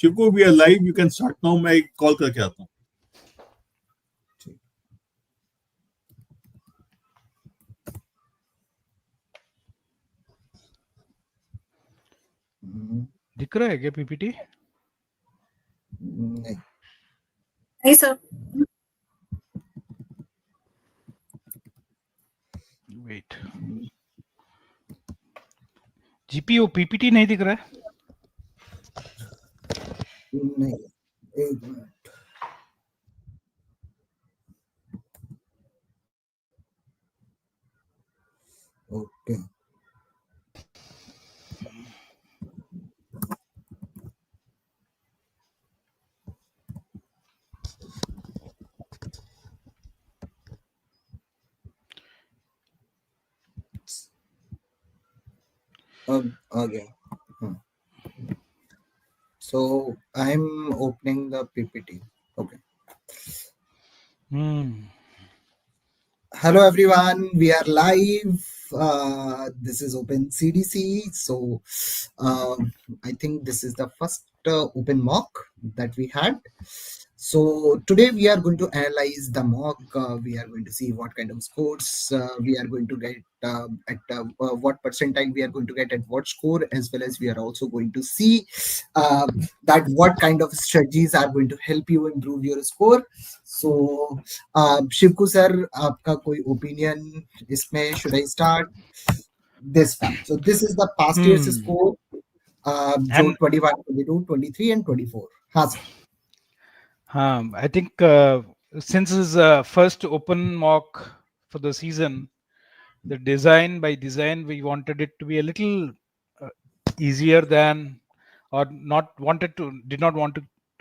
शिवको, we are live. You can start now. मैं call करके आता हूँ. दिख रहा है क्या पीपीटी? नहीं सर. वेट, जीपीओ पीपीटी नहीं दिख रहा है? नहीं, एक मिनट. ओके. अब आ गया. So I'm opening the PPT. Okay. Hello everyone, we are live. This is Open CDC. So I think this is the first open mock that we had. So today we are going to analyze the mock. We are going to see what kind of scores we are going to get at what percentile we are going to get at what score, as well as we are also going to see that what kind of strategies are going to help you improve your score. So Shivku sir, आपका कोई opinion इसमें? Should I start this one? So this is the past year's score. जो 21, 22, 23 and 24. हाँ sir. I think since this is first open mock for the season, the by design we wanted it to be a little easier than, or did not want it to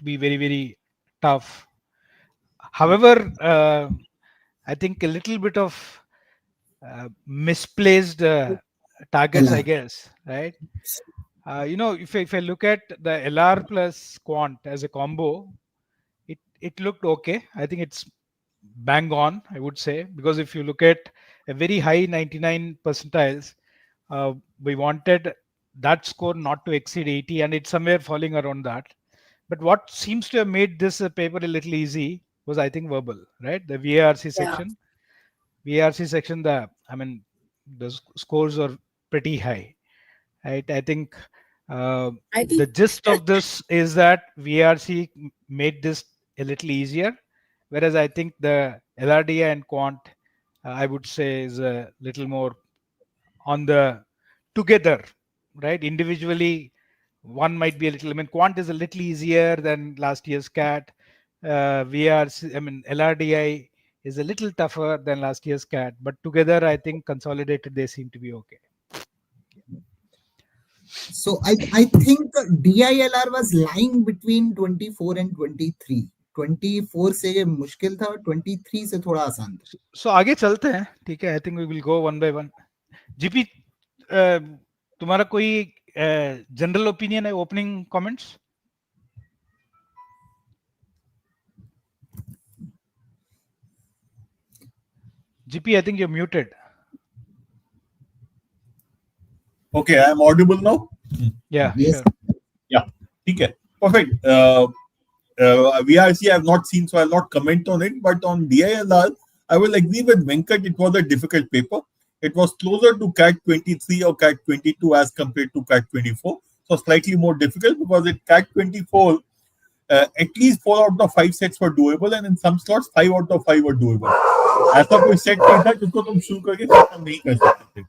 be very, very tough. However, I think a little bit of misplaced targets, I guess, right? If I look at the LR plus quant as a combo, it looked okay. I think it's bang on, I would say, because if you look at a very high 99 percentiles, we wanted that score not to exceed 80, and it's somewhere falling around that. But what seems to have made this paper a little easy was, I think, verbal, right? The VARC section. VARC section, the scores are pretty high, right? I think the gist of this is that VARC made this a little easier, whereas I think the LRDI and quant, I would say, is a little more on the together, right? Individually, one might be a little, quant is a little easier than last year's CAT. LRDI is a little tougher than last year's CAT, but together, I think consolidated, they seem to be okay. So I think DILR was lying between 24 and 23. 24 से मुश्किल था, 23 से थोड़ा आसान था. So आगे चलते हैं, ठीक है? I think we will go one by one. GP, तुम्हारा कोई general opinion है, opening comments? GP, I think you're muted. Okay, I am audible now. Yeah, Yes. sure. Yeah, okay, perfect. VRC I have not seen, so I'll not comment on it. But on DILR, I will agree with Venkat. It was a difficult paper. It was closer to CAT 23 or CAT 22 as compared to CAT 24. So slightly more difficult, because in CAT 24, at least 4 out of 5 sets were doable, and in some slots 5 out of 5 were doable. ऐसा कोई set नहीं था जिसको तुम शुरू करके खत्म नहीं कर सकते थे.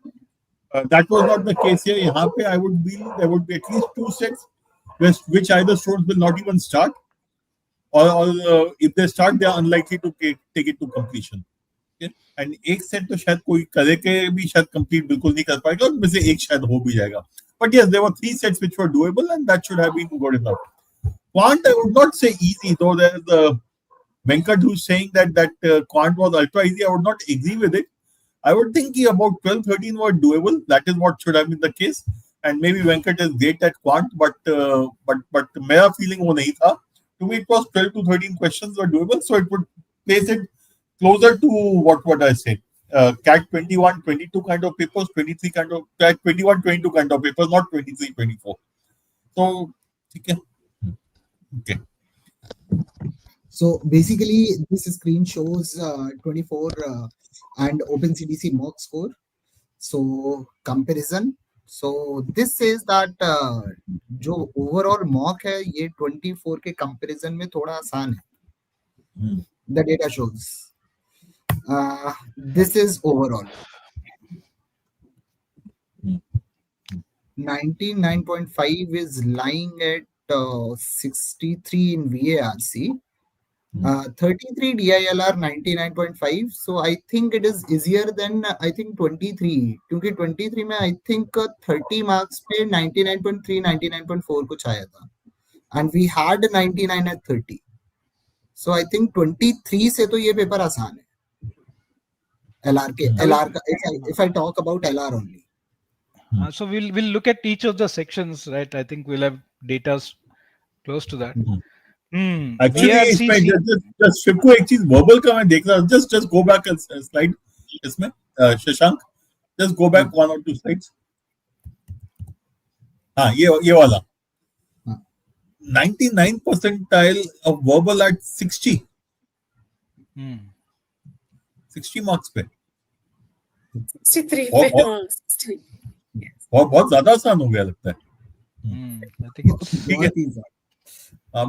That was not the case here. यहाँ पे I would believe there would be at least 2 sets which either students will not even start, or if they start, they are unlikely to take it to completion. Okay? And एक set तो शायद कोई करे के भी शायद complete बिल्कुल नहीं कर पाएगा, उनमें से एक शायद हो भी जाएगा. But yes, there were 3 sets which were doable, and that should have been good enough. Quant, I would not say easy, though there's Venkat who's saying that quant was ultra easy. I would not agree with it. I would think about 12-13 were doable. That is what should have been the case. And maybe Venkat is great at quant, but मेरा feeling वो नहीं था. To me, it was 12 to 13 questions were doable, so it would place it closer to what I say, CAT 21, 22 kind of papers, 23 kind of CAT 21, 22 kind of papers, not 23, 24. So, okay. Okay. So basically, this screen shows 24 and Open CDC mock score. So comparison. So this says that जो overall mock है ये 24 के comparison में थोड़ा आसान है. The data shows. This is overall. 99.5 is lying at 63 in VARC. 33 DILR 99.5. So I think it is easier than I think 23. क्योंकि 23 में I think 30 marks पे 99.3 99.4 कुछ आया था. And we had 99 at 30. So I think 23 से तो ये paper आसान है. LR के LR का if I talk about LR only. So we'll look at each of the sections, right? I think we'll have data close to that. Actually, इसमें just Shiv को एक चीज verbal का मैं देख रहा हूँ. Just go back a slide इसमें Shashank. Just go back 1 or 2 slides. हाँ ये वाला. 99 percentile of verbal at 60. 60 marks पे. 63 पे. बहुत ज्यादा आसान हो गया लगता है. I think it's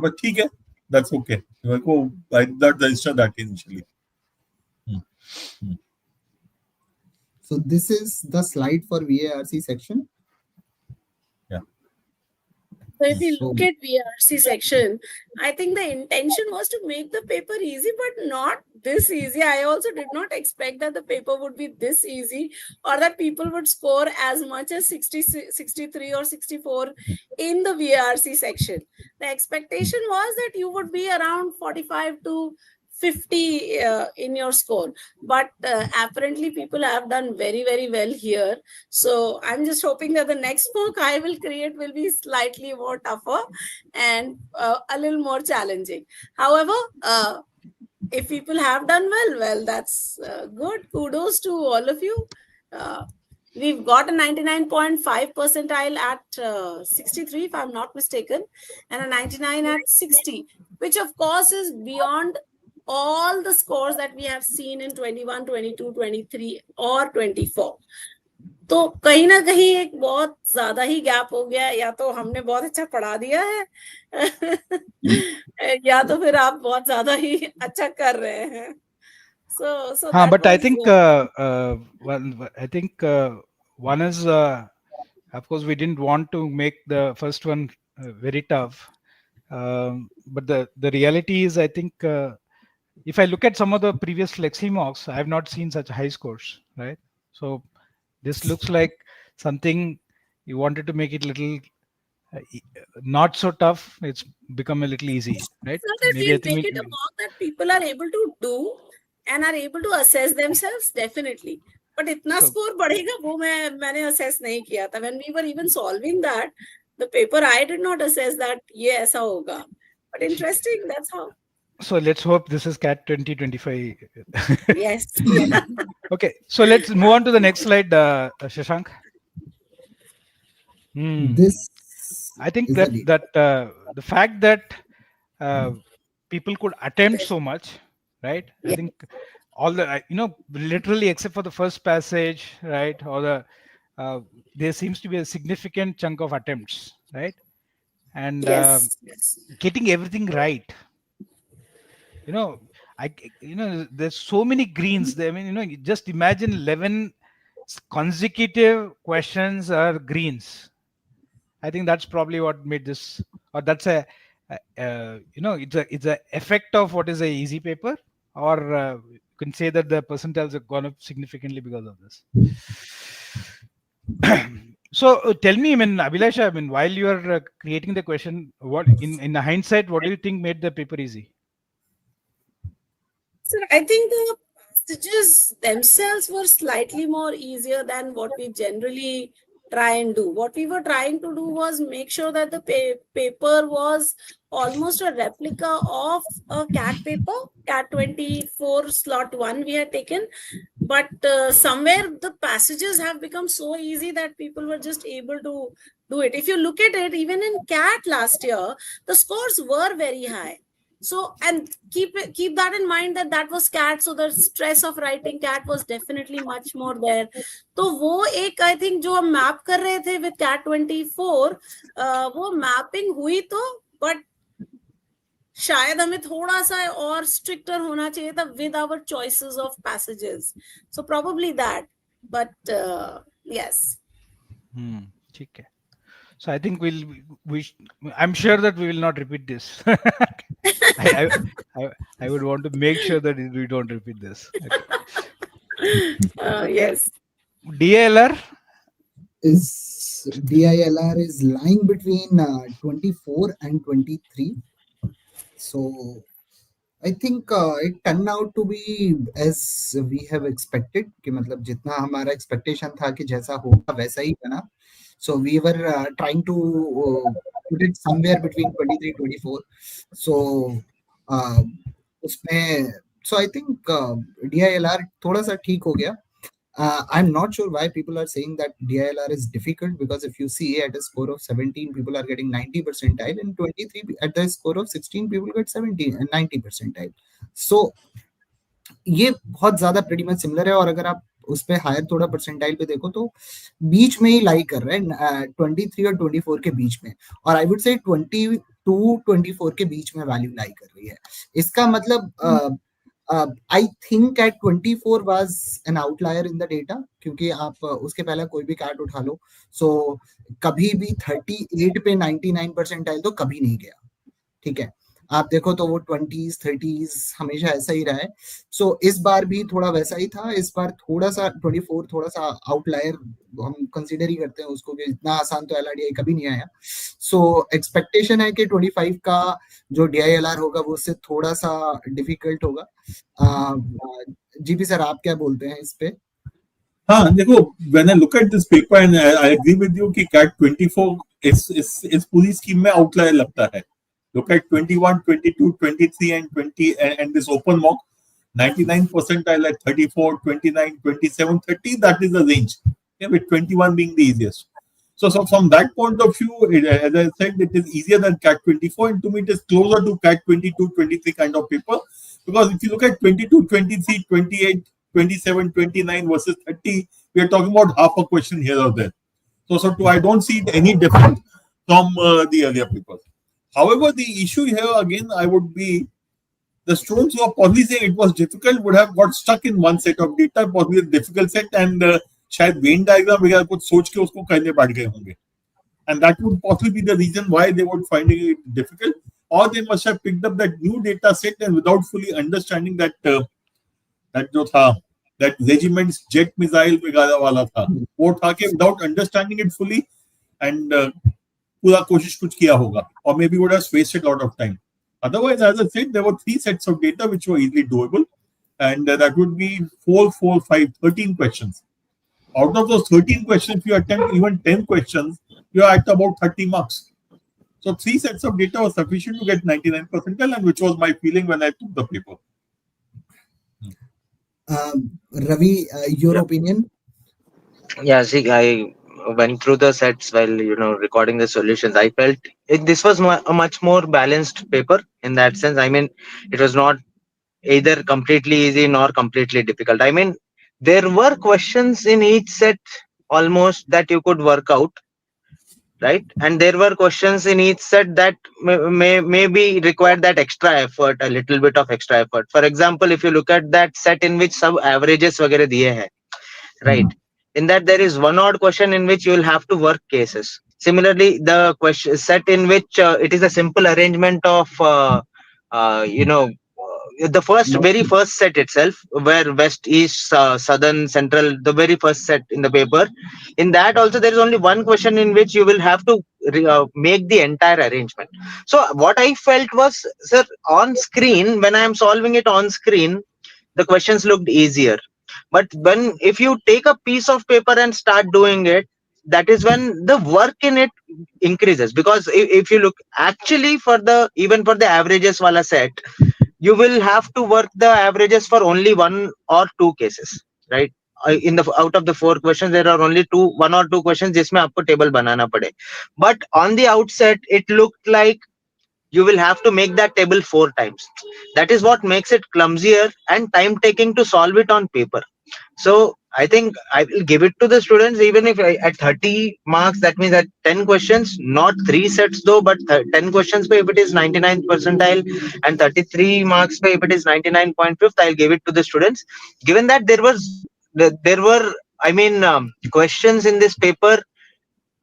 but ठीक है, that's okay. मेरे को I did not register that initially. So this is the slide for VARC section. So if you look at VARC section, I think the intention was to make the paper easy, but not this easy. I also did not expect that the paper would be this easy or that people would score as much as 60, 63 or 64 in the VARC section. The expectation was that you would be around 45 to 50 in your score, but apparently people have done very, very well here. So I'm just hoping that the next book I will create will be slightly more tougher and a little more challenging. However, if people have done well, that's good. Kudos to all of you. We've got a 99.5 percentile at 63, if I'm not mistaken, and a 99 at 60, which of course is beyond all the scores that we have seen in 21, 22, 23 or 24. तो कहीं ना कहीं एक बहुत ज्यादा ही gap हो गया है. या तो हमने बहुत अच्छा पढ़ा दिया है या तो फिर आप बहुत ज्यादा ही अच्छा कर रहे हैं. So but I think one is of course we didn't want to make the first one very tough, but the reality is I think if I look at some of the previous flexi mocks, I have not seen such high scores, right? So this looks like something you wanted to make it little not so tough. It's become a little easy, right? So that we'll make it a mock that people are able to do and are able to assess themselves, definitely. But itna score बढ़ेगा वो मैंने assess नहीं किया था. When we were even solving that, the paper I did not assess that ये ऐसा होगा. But interesting, that's how. So let's hope this is CAT 2025. Yes. Okay, so let's move on to the next slide, Shashank. This I think that the fact that people could attempt so much, right? I think all the literally except for the first passage, right, or the there seems to be a significant chunk of attempts, right, and getting everything right. There's so many greens. I mean, just imagine 11 consecutive questions are greens. I think that's probably what made this, or that's it's a effect of what is a easy paper, or you can say that the percentiles have gone up significantly because of this. So tell me, Abhilasha, while you are creating the question, what in hindsight, what do you think made the paper easy? So I think the passages themselves were slightly more easier than what we generally try and do. What we were trying to do was make sure that the paper was almost a replica of a CAT paper, CAT 24 slot 1 we had taken, but somewhere the passages have become so easy that people were just able to do it. If you look at it, even in CAT last year, the scores were very high. So, and keep that in mind that that was CAT, so the stress of writing CAT was definitely much more there. तो वो एक I think जो हम map कर रहे थे with CAT 24, वो mapping हुई तो, but शायद हमें थोड़ा सा और स्ट्रिक्टर होना चाहिए था with our choices of passages. So probably that, but yes. ठीक है. So I think I'm sure that we will not repeat this. I would want to make sure that we don't repeat this. Okay. Yes. DILR is lying between 24 and 23. So I think it turned out to be as we have expected. कि मतलब जितना हमारा expectation था कि जैसा होगा वैसा ही बना. So we were trying to put it somewhere between 23 24. So उसमें so I think DILR थोड़ा सा ठीक हो गया. I'm not sure why people are saying that DILR is difficult, because if you see at a score of 17, people are getting 90 percentile, and 23 at the score of 16, people get 70 and 90 percentile. So ये बहुत ज्यादा pretty much similar है. और अगर आप उस पे higher थोड़ा परसेंटाइल पे देखो तो बीच में ही लाई कर रहे हैं, 23 और 24 के बीच में, और आई वुड से 22-24 के बीच में वैल्यू लाई कर रही है. इसका मतलब I think at 24 was an outlier in the data, क्योंकि आप उसके पहले कोई भी कैट उठा लो, so कभी भी 38 पे 99 परसेंटाइल तो कभी नहीं गया. ठीक है, आप देखो तो वो 20s 30s हमेशा ऐसा ही रहा है. सो इस बार भी थोड़ा वैसा ही था. इस बार थोड़ा सा 24 थोड़ा सा आउटलायर हम कंसीडर ही करते हैं उसको, कि इतना आसान तो LRDI कभी नहीं आया. सो एक्सपेक्टेशन है कि 25 का जो DILR होगा वो उससे थोड़ा सा डिफिकल्ट होगा. जीपी सर आप क्या बोलते हैं इस पे? हाँ देखो, when I look at this paper and I agree with you कि CAT 24 इस पूरी स्कीम में आउटलायर लगता है. Look at 21, 22, 23 and 20 and this open mock, 99 percentile at 34, 29, 27, 30, that is the range. Yeah, with 21 being the easiest. So from that point of view, as I said, it is easier than CAT 24, and to me it is closer to CAT 22, 23 kind of paper. Because if you look at 22, 23, 28, 27, 29 versus 30, we are talking about half a question here or there. So I don't see it any different from the earlier papers. However, the issue here again, I would be the students who are probably saying it was difficult would have got stuck in one set of data, probably a difficult set, and शायद Venn diagram वगैरह कुछ सोच के उसको करने बैठ गए होंगे, and that would possibly be the reason why they would find it difficult, or they must have picked up that new data set and without fully understanding that that जो था that regiment's jet missile वगैरह वाला था, वो उठा के without understanding it fully and पूरा कोशिश कुछ किया होगा, or maybe would have wasted a lot of time. Otherwise, as I said, there were 3 sets of data which were easily doable, and that would be 4, 4, 5, 13 questions. Out of those 13 questions, if you attempt even 10 questions, you are at about 30 marks. So 3 sets of data was sufficient to get 99 percentile, and which was my feeling when I took the paper. Ravi, your opinion? Yeah, see, I went through the sets while recording the solutions. I felt this was a much more balanced paper in that sense. I mean, it was not either completely easy nor completely difficult. I mean, there were questions in each set almost that you could work out, right? And there were questions in each set that maybe required that extra effort, a little bit of extra effort. For example, if you look at that set in which some averages वगैरह दिए हैं, right? In that there is one odd question in which you will have to work cases. Similarly, the question set in which it is a simple arrangement of the very first set itself, where west, east, southern, central, the very first set in the paper. In that also there is only one question in which you will have to make the entire arrangement. So what I felt was, sir, on screen, when I am solving it on screen, the questions looked easier. But if you take a piece of paper and start doing it, that is when the work in it increases. Because if you look actually even for the averages wala set, you will have to work the averages for only 1 or 2 cases. right? In the out of the 4 questions, there are only 1 or 2 questions जिसमें आपको table बनाना पड़े. But on the outset, it looked like you will have to make that table 4 times. That is what makes it clumsier and time taking to solve it on paper. So I think I will give it to the students, even if at 30 marks, that means at 10 questions, not 3 sets though, but 10 questions if it is 99th percentile, and 33 marks if it is 99.5th, I'll give it to the students. Given that there were, I mean, questions in this paper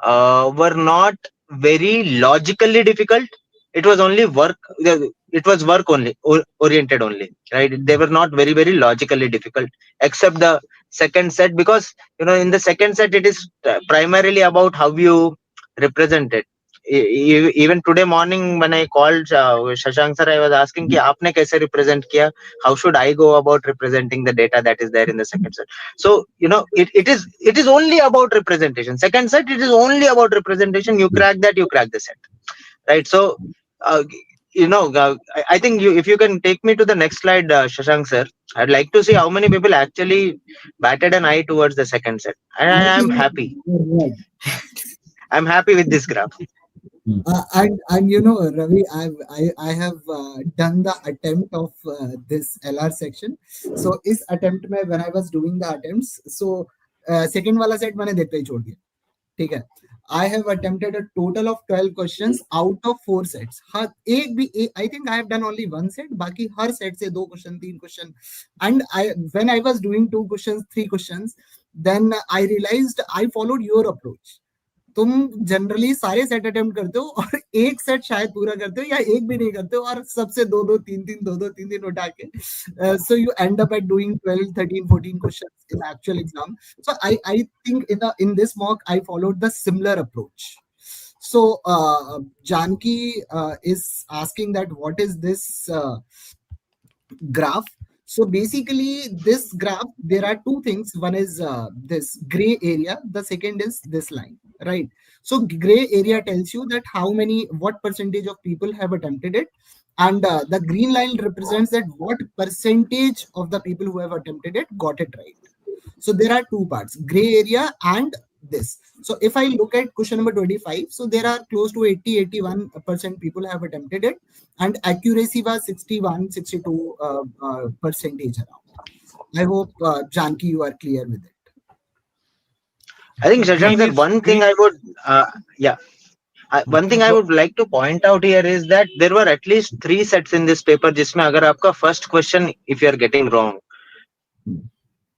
were not very logically difficult. It was only work. It was work only, oriented only, right? They were not very logically difficult, except the second set, because in the second set it is primarily about how you represent it. Even today morning when I called Shashank sir, I was asking कि आपने कैसे represent किया? How should I go about representing the data that is there in the second set? So it is only about representation. Second set, it is only about representation. You crack that, you crack the set, right? So I think if you can take me to the next slide, Shashank sir, I'd like to see how many people actually batted an eye towards the second set, and I am happy. I'm happy with this graph. And Ravi, I have done the attempt of this LR section. So इस attempt में when I was doing the attempts, so second वाला set मैंने देखते ही छोड़ दिया. ठीक है. I have attempted a total of 12 questions out of 4 sets. हर एक भी I think I have done only 1 set. बाकी हर set से 2 question, 3 question. And when I was doing 2 questions, 3 questions, then I realized I followed your approach. तुम generally सारे set attempt करते हो और एक सेट शायद पूरा करते हो या एक भी नहीं करते हो और सबसे 2-2 3-3 उठा के so you end up at doing 12 13 14 questions in actual exam. So I think in this mock I followed the similar approach. So Janki is asking that what is this graph. So basically this graph, there are 2 things. One is this gray area, the second is this line, right? So gray area tells you that what percentage of people have attempted it, and the green line represents that what percentage of the people who have attempted it got it right. So there are 2 parts, gray area and this. So if I look at question number 25, so there are close to 81% people have attempted it, and accuracy was 62 percentage around. I hope Janki, you are clear with it. I think Shashank sir, one thing I would one thing I would like to point out here is that there were at least 3 sets in this paper जिसमें अगर आपका first question if you are getting wrong,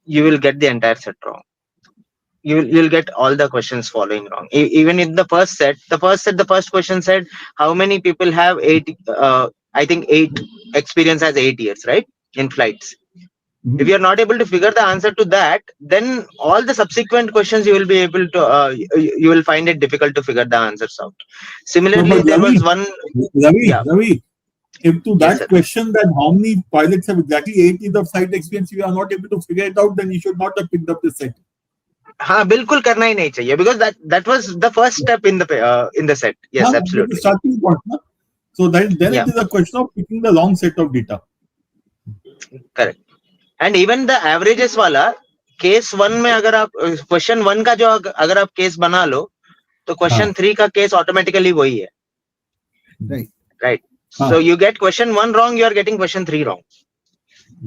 you will get the entire set wrong. You'll get all the questions following wrong. Even in the first question said how many people have 8 experience as 8 years, right, in flights. If you are not able to figure the answer to that, then all the subsequent questions you will be able to you will find it difficult to figure the answers out. Similarly, there was one Ravi, if to that yes, question that how many pilots have exactly 8 years of flight experience, you are not able to figure it out, then you should not have picked up the set. हाँ बिल्कुल करना ही नहीं चाहिए, because that was the first step in the set. Yes, absolutely. Starting point, na? So then it is a question of picking the long set of data. Correct. And even the averages वाला case 1 में अगर आप question 1 का जो अगर आप case बना लो तो question 3 का case automatically वही है. Right. So you get question 1 wrong, you are getting question 3 wrong.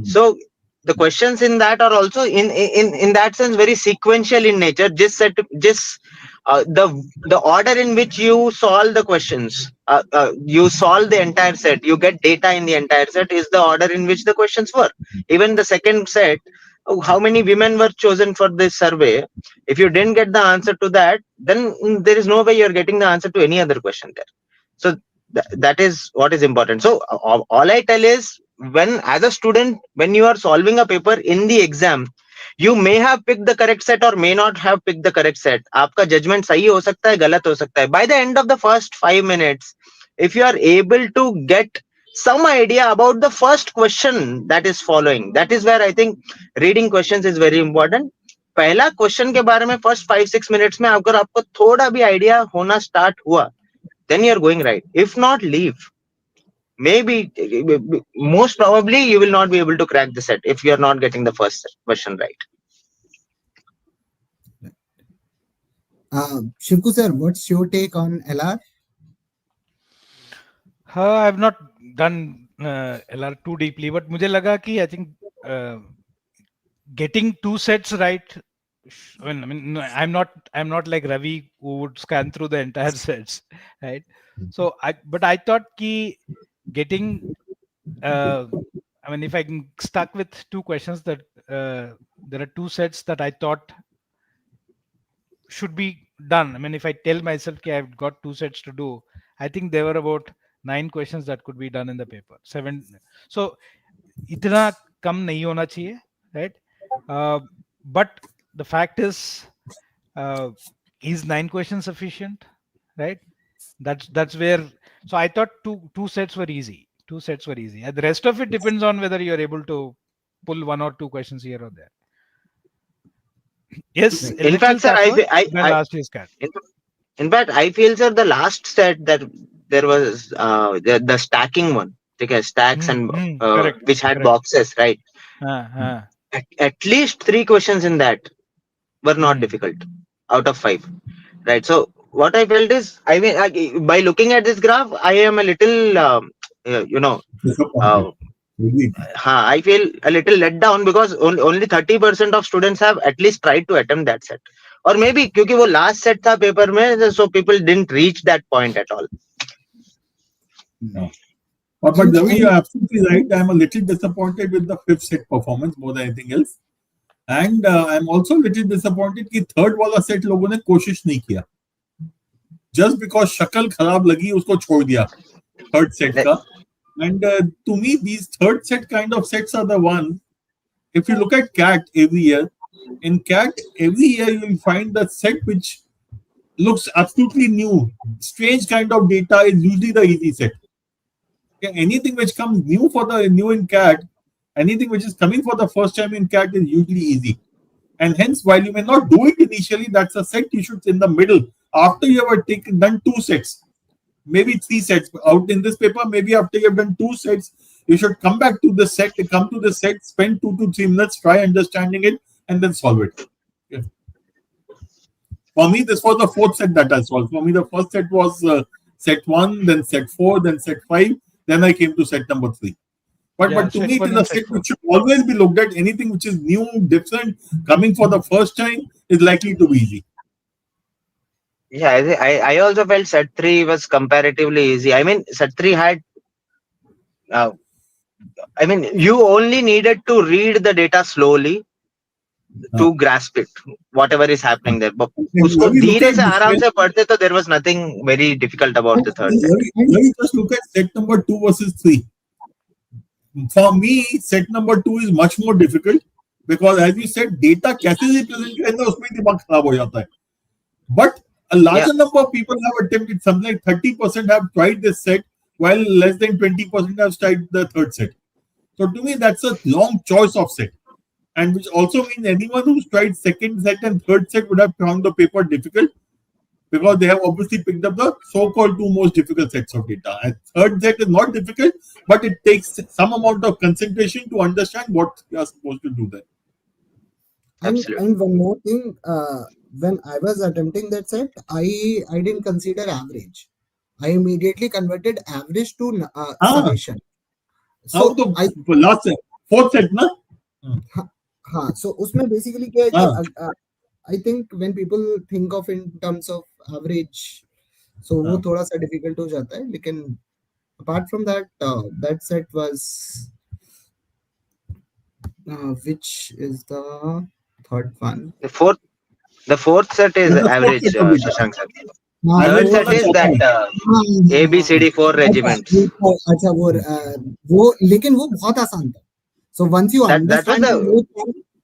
So the questions in that are also in that sense very sequential in nature. Just the order in which you solve the questions, you solve the entire set, you get data in the entire set, is the order in which the questions were. Even the second set, how many women were chosen for this survey, if you didn't get the answer to that, then there is no way you're getting the answer to any other question there. So that is what is important. So all I tell is, as a student, when you are solving a paper in the exam, you may have picked the correct set or may not have picked the correct set. आपका judgment सही हो सकता है, गलत हो सकता है. By the end of the first 5 minutes, if you are able to get some idea about the first question that is following, that is where I think reading questions is very important. पहला question के बारे में first 5-6 minutes में अगर आपको थोड़ा भी idea होना start हुआ, then you are going right. If not, leave. Maybe, most probably, you will not be able to crack the set if you are not getting the first question right. Shivku sir, what's your take on LR? I've not done LR too deeply, but मुझे लगा कि I think getting two sets right. I mean, no, I'm not like Ravi who would scan through the entire sets, right? So but I thought कि getting I mean, if I can stuck with two questions that there are two sets that I thought should be done. I mean, if I tell myself that I've got two sets to do, I think there were about 9 questions that could be done in the paper. 7. So, itna kam nahi hona chahiye, right? But the fact is, is 9 questions sufficient, right? That's where. So I thought two sets were easy. Two sets were easy. And the rest of it depends on whether you're able to pull one or two questions here or there. Yes, a In little fact, sir, tougher than last year's CAT. in fact, I feel, sir, the last set that there was the stacking one, okay, stacks and Correct. which had Correct. boxes, right? Uh, At least 3 questions in that were not difficult out of 5, right? So what I felt is, I mean, by looking at this graph, I am a little, Disappointed. Really. I feel a little let down because only 30% of students have at least tried to attempt that set. Or maybe क्योंकि वो last set था paper में, so people didn't reach that point at all. No. But Ravi, you're absolutely right. I'm a little disappointed with the 5th set performance more than anything else. And I'm also a little disappointed कि third वाला set लोगों ने कोशिश नहीं किया. Just because शक्ल खराब लगी उसको छोड़ दिया third set का. And to me, these third set kind of sets are the ones. If you look at CAT every year, in CAT every year you will find the set which looks absolutely new, strange kind of data is usually the easy set. Okay, anything which comes new in CAT, anything which is coming for the first time in CAT is usually easy. And hence, while you may not do it initially, that's a set you should in the middle. After you have done 2 sets, maybe 3 sets out in this paper, maybe after you have done 2 sets, you should come back to the set, spend 2 to 3 minutes, try understanding it, and then solve it. Okay. For me, this was the 4th set that I solved. For me, the first set was set 1, then set 4, then set 5, then I came to set number 3. But to me, it is a set which should always be looked at. Anything which is new, different, coming for the first time is likely to be easy. Yeah, I also felt set 3 was comparatively easy. I mean, set 3 had, I mean, you only needed to read the data slowly to grasp it, whatever is happening there. But उसको धीरे से आराम से पढ़ते तो there was nothing very difficult about the third set. Let me just look at set number 2 versus 3. For me, set number 2 is much more difficult because, as you said, data कैसे represent करना उसमें दिमाग खराब हो जाता है. But a larger number of people have attempted. Something like 30% have tried this set, while less than 20% have tried the third set. So to me, that's a long choice of set, and which also means anyone who's tried second set and third set would have found the paper difficult because they have obviously picked up the so-called 2 most difficult sets of data. And third set is not difficult, but it takes some amount of concentration to understand what you are supposed to do there. And one more thing, when I was attempting that set, I didn't consider average. I immediately converted average to summation. So last set, 4th set, na? So उसमें basically क्या है कि I think when people think of in terms of average, so वो थोड़ा सा difficult हो जाता है. लेकिन apart from that, that set was which is the third one. The fourth set is average, Shashank sir. Third set is that ABCD4 regiments. अच्छा वो लेकिन वो बहुत आसान था. So once you understand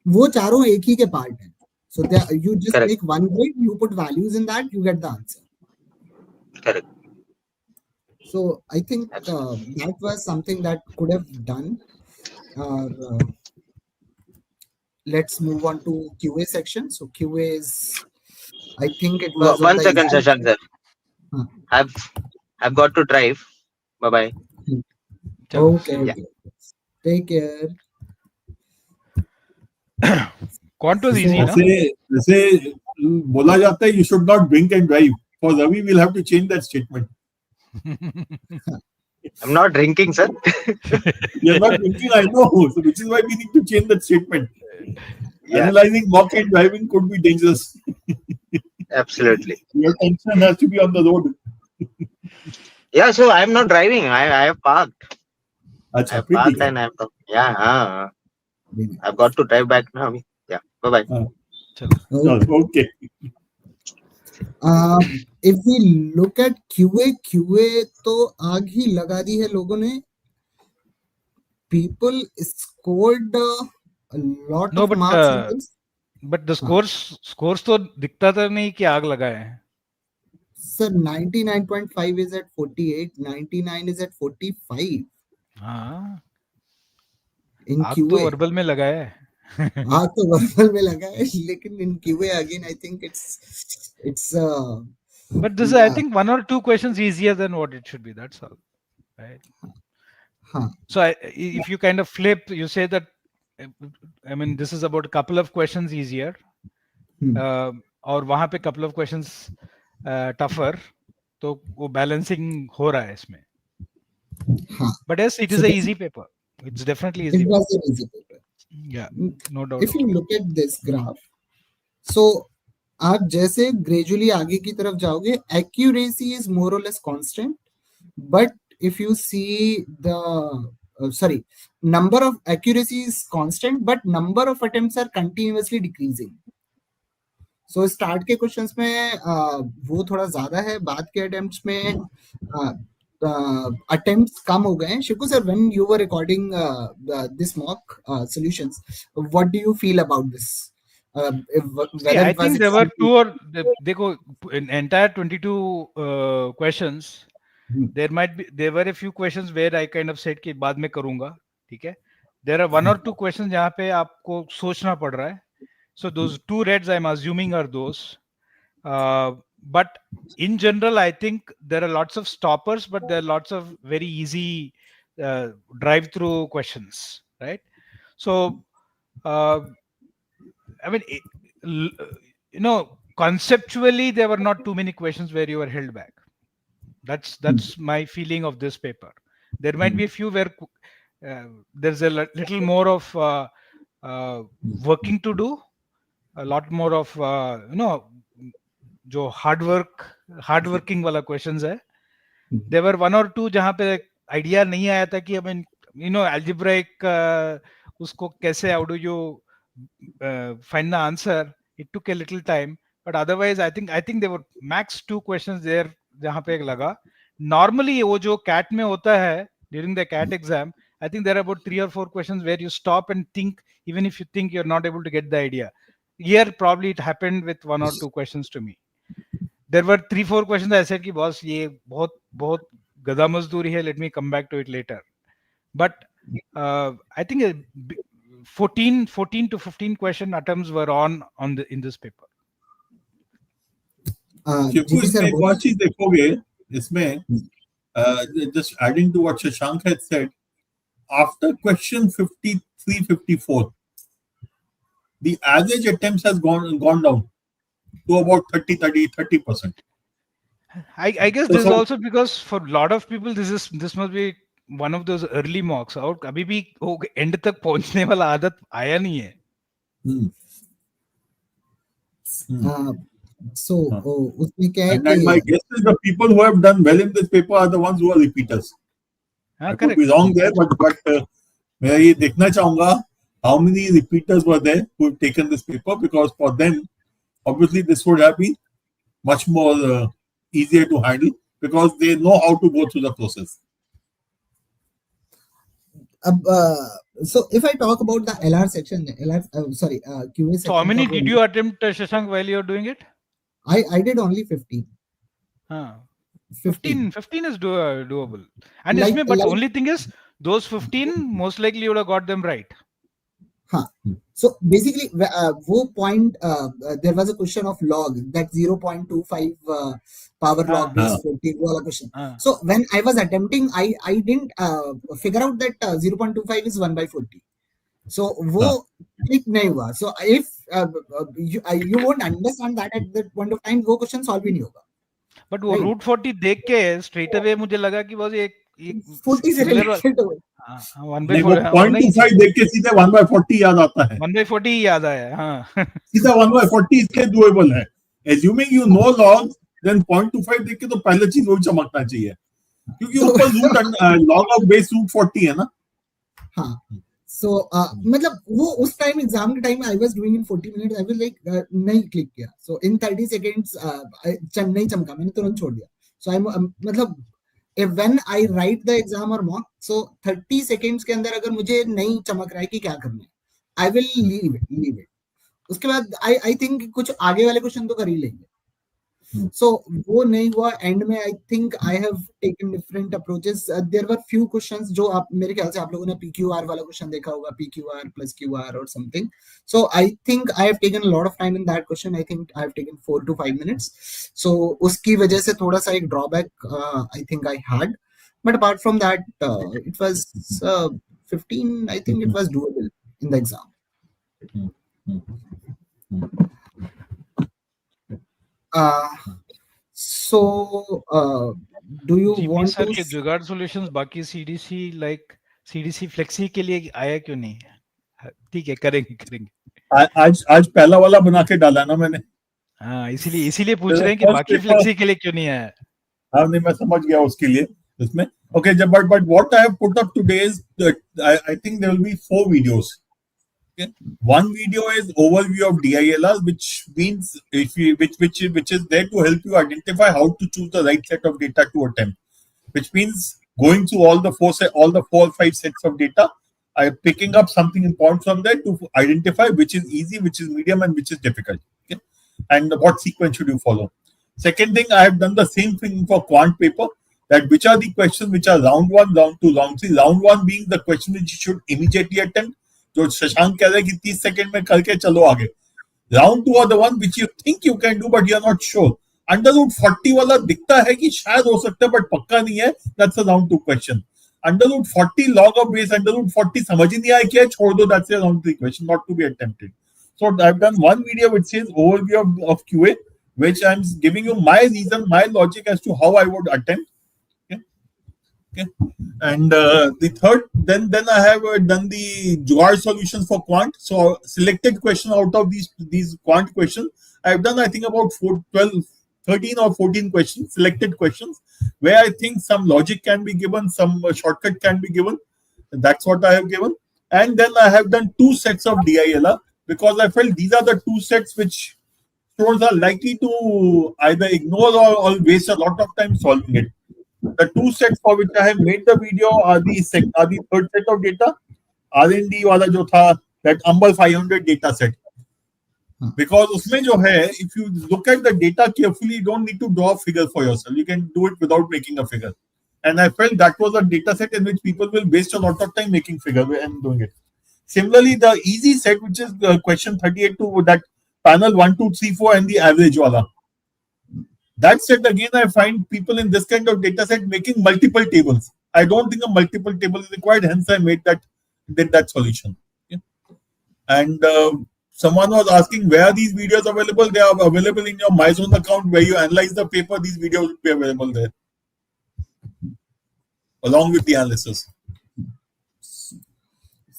वो चारों एक ही के part है. So you just make one grid, you put values in that, you get the answer. Correct. So I think that was something that could have done. Let's move on to QA section. So QA is, I think it was. 1 second, Shashank sir. I've got to drive. Bye bye. Okay. Take care. Quant was easy, वैसे बोला जाता है you should not drink and drive. For Ravi, we'll have to change that statement. I'm not drinking, sir. You're not drinking, I know. So which is why we need to change that statement. Yeah. Analyzing mock and driving could be dangerous. Absolutely. Your attention has to be on the road. Yeah, so I'm not driving. I have parked. Achha, I've pretty parked good. and I've got to drive back now. Yeah. Bye bye. Okay. If we look at QA तो आग ही लगा दी है लोगों ने. People scored a lot No, of but marks in this. but the scores तो दिखता था नहीं कि आग लगा है. Sir, 99.5 is at 48, 99 is at 45 हाँ, in आग QA. तो वर्बल में लगा है. आग तो वर्बल में लगा है, लेकिन in QA again I think it's But this is, I think, 1 or 2 questions easier than what it should be. That's all, right? Huh. So if you kind of flip, you say that, I mean, this is about a couple of questions easier, और वहाँ पे couple of questions tougher, तो वो balancing हो रहा है इसमें. हाँ. But yes, it is an easy paper. It's definitely easy. It was an easy paper. Yeah, no doubt. If you look at this graph, so आप जैसे gradually आगे की तरफ जाओगे, accuracy is more or less constant, but if you see the number of accuracy is constant, but number of attempts are continuously decreasing. So start के questions में वो थोड़ा ज़्यादा है, बाद के attempts में attempts कम हो गए हैं. Shiku sir, when you were recording this mock solutions, what do you feel about this? See, I think there were देखो, in entire 22 questions, there were a few questions where I kind of said कि बाद में करूँगा, ठीक है? There are 1 or 2 questions जहाँ पे आपको सोचना पड़ रहा है. So those 2 reds I'm assuming are those. But in general, I think there are lots of stoppers, but there are lots of very easy drive-through questions, right? So, I mean, you know, conceptually, there were not too many questions where you were held back. That's my feeling of this paper. There might be a few where there's a little more of working to do, a lot more of you know, जो hardworking वाला questions है. There were 1 or 2 जहाँ पे idea नहीं आया था कि I mean, you know, algebraic उसको कैसे, how do you find the answer? It took a little time, but otherwise I think there were max 2 questions there जहाँ पे लगा. Normally वो जो CAT में होता है during the CAT exam, I think there are about 3 or 4 questions where you stop and think, even if you think you're not able to get the idea. Here probably it happened with 1 or 2 questions to me. There were 3-4 questions I said कि boss ये बहुत गधा मजदूरी है, let me come back to it later. But I think 14 to 15 question attempts were in this paper. इसमें एक और चीज देखोगे इसमें, just adding to what Shashank had said, after question 53-54, the average attempts has gone down to about 30%. I guess this is also because for a lot of people this must be one of those early mocks. और अभी भी वो end तक पहुंचने वाला आदत आया नहीं है. So उसमें क्या है and my guess is the people who have done well in this paper are the ones who are repeaters. I could be wrong there, but मैं ये देखना चाहूंगा how many repeaters were there who have taken this paper, because for them obviously this would have been much more easier to handle because they know how to go through the process. So if I talk about the LR section, QA section. So how many did you attempt, Shashank, while you're doing it? I did only 15. 15 is doable. And but only thing is, those 15 most likely you would have got them right. So basically, वो point there was a question of log, that 0.25 power log base 14 वाला question. So when I was attempting, I didn't figure out that 0.25 is 1/40. So वो click नहीं हुआ. So if you won't understand that at that point of time, वो question solve ही नहीं होगा. But वो root 40 देख के स्ट्रेट अवे मुझे लगा कि बस एक 40 से सिमिलर related हो. नहीं, वो 0.25 देख के सीधे 1/40 याद आता है. 1/40 ही याद आया. हाँ. सीधा 1/40 इसके doable है. Assuming you know log, then 0.25 देख के तो पहले चीज वही चमकना चाहिए, क्योंकि ऊपर root log of base root 40 है ना. हाँ. So मतलब वो उस टाइम एग्जाम के time I was doing in 40 minutes. I was like नहीं क्लिक किया. So in 30 seconds नहीं चमका, मैंने तुरंत छोड़ दिया. So I मतलब when I write the exam or mock, so 30 seconds के अंदर अगर मुझे नहीं चमक रहा है कि क्या करना है, I will leave it. उसके बाद I think कुछ आगे वाले क्वेश्चन तो कर ही लेंगे. So वो नहीं हुआ. एंड में I think I have taken different approaches. There were few questions जो आप मेरे ख्याल से आप लोगों ने PQR वाला क्वेश्चन देखा होगा, PQR plus QR or something. So I think I have taken a lot of time in that question. I think I have taken 4 to 5 minutes. So उसकी वजह से थोड़ा सा एक drawback I think I had. But apart from that, it was 15. I think it was doable in the exam. So do you want sir to के जुगाड़ solutions बाकी CDC like CDC flexi के लिए आया क्यों नहीं? ठीक है, करेंगे. आज पहला वाला बना के डाला ना मैंने. हाँ, इसीलिए पूछ रहे हैं कि बाकी फ्लेक्सी के लिए क्यों नहीं आया. हाँ, नहीं, मैं समझ गया उसके लिए इसमें. Okay, but what I have put up today is that I think there will be 4 videos. Okay. One video is overview of DILR, which means which is there to help you identify how to choose the right set of data to attempt. Which means going through all the 4 or 5 sets of data, I am picking up something important from there to identify which is easy, which is medium, and which is difficult. Okay? And what sequence should you follow? Second thing, I have done the same thing for quant paper. That which are the questions which are round 1, round 2, round 3. Round 1 being the question which you should immediately attempt. जो शशांक कह रहे हैं कि 30 second में करके चलो आगे. Round 2 are the one which you think you can do but you are not sure. Under root 40 वाला दिखता है कि शायद हो सकता है बट पक्का नहीं है. That's a round 2 question. Under root 40 log of base under root 40 समझ ही नहीं आया क्या, छोड़ दो. That's a round 3 question not to be attempted. So I have done one video which says overview of QA, which I am giving you my reason, my logic as to how I would attempt. Okay. And the third, then I have done the JOR solutions for quant. So selected question out of these quant questions, I have done I think about 13 or 14 questions, selected questions, where I think some logic can be given, some shortcut can be given. That's what I have given. And then I have done 2 sets of DILR because I felt these are the 2 sets which students are likely to either ignore or waste a lot of time solving it. The 2 sets for which I have made the video are the third set of data. R&D वाला जो था, that Umbel 500 data set. Because उसमें जो है, if you look at the data carefully, you don't need to draw a figure for yourself. You can do it without making a figure. And I felt that was a data set in which people will waste a lot of time making figure and doing it. Similarly, the easy set, which is question 38 to that panel 1, 2, 3, 4 and the average wala. That set again, I find people in this kind of data set making multiple tables. I don't think a multiple table is required. Hence, I did that solution. Okay. And someone was asking where are these videos available. They are available in your MyZone account where you analyze the paper. These videos will be available there along with the analysis.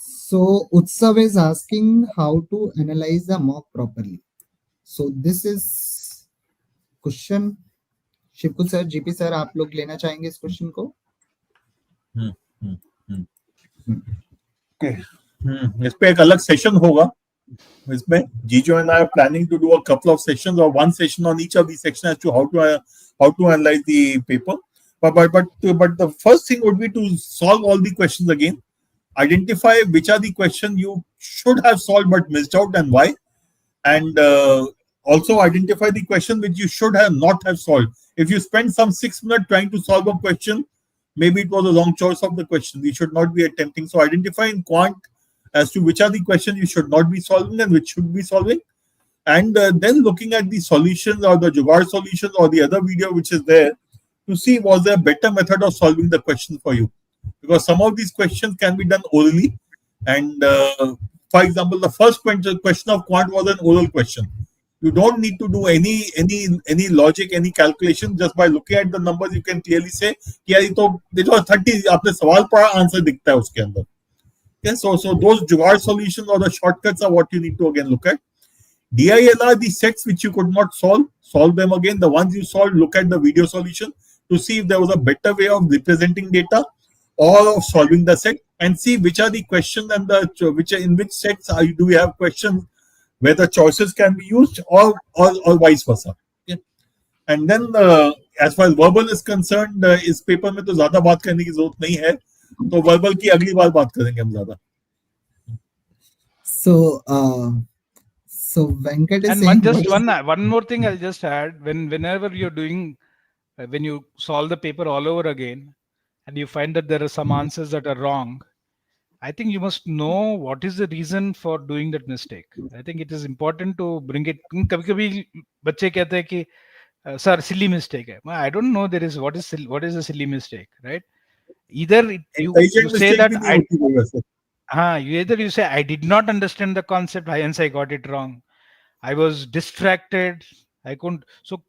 So Utsav is asking how to analyze the mock properly. So this is question. Shivkul sir, GP sir, आप लोग लेना चाहेंगे इस question को? इस पे एक अलग सेशन होगा. इसमें Jijo and I are planning to do a couple of sessions or one session on each of these sections as to how to analyze the paper. But the first thing would be to solve all the questions again, identify which are the questions you should have solved but missed out and why, and also identify the question which you should not have solved. If you spend some 6 minutes trying to solve a question, maybe it was a wrong choice of the question. We should not be attempting. So identify in quant as to which are the questions you should not be solving and which should be solving. And then looking at the solutions or the Jugaad solutions or the other video which is there to see was there a better method of solving the question for you. Because some of these questions can be done orally And for example, the first question of quant was an oral question. You don't need to do any logic, any calculation. Just by looking at the numbers, you can clearly say, "Yeah, ये तो 30 आपने सवाल पढ़ा, answer दिखता है उसके अंदर." Okay, so those जुगाड़ solutions or the shortcuts are what you need to again look at. DILR, the sets which you could not solve them again. The ones you solved, look at the video solution to see if there was a better way of representing data or of solving the set, and see which are the questions and in which sets do we have questions where the choices can be used or vice versa. Okay? And then as far as verbal is concerned, इस paper में तो ज्यादा बात करने की जरूरत नहीं है, तो verbal की अगली बार बात करेंगे हम ज्यादा. So Venkat is And saying one more thing I'll just add. Whenever you're doing, when you solve the paper all over again, and you find that there are some answers that are wrong, I think you must know what is the reason for doing that mistake. I think it is important to bring it. कभी-कभी बच्चे कहते हैं कि sir, silly mistake है. I don't know there is what is a silly mistake, right? Either you say that you say I did not understand the concept, hence I got it wrong. I was distracted. I couldn't. So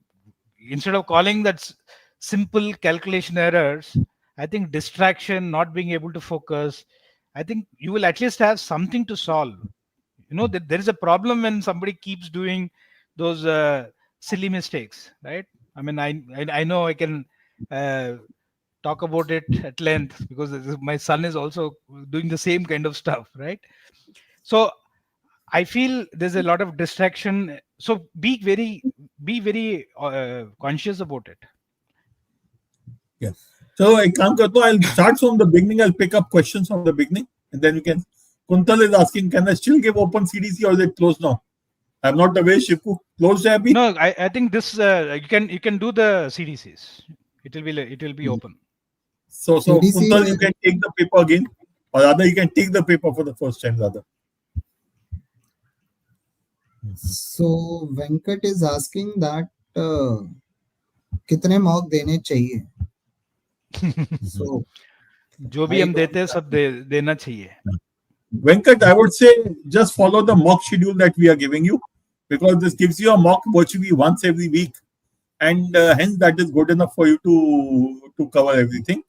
instead of calling that simple calculation errors, I think distraction, not being able to focus, I think you will at least have something to solve. You know that there is a problem when somebody keeps doing those silly mistakes, right? I mean, I know I can talk about it at length because my son is also doing the same kind of stuff, right? So I feel there's a lot of distraction. So be very conscious about it. Yeah. So I काम करता हूँ. I'll start from the beginning. I'll pick up questions from the beginning, and then we can. Kuntal is asking, can I still give Open CDC or is it closed now? I'm not aware. Shipu, closed है अभी? No, I think this you can do the CDCs. It will be open. So Kuntal, you can take the paper again, or rather you can take the paper for the first time rather. So Venkat is asking that कितने mock देने चाहिए. So जो भी हम देते हैं सब देना चाहिए. Venkat, I would say just follow the mock schedule that we are giving you, because this gives you a mock virtually once every week, and hence that is good enough for you to cover everything.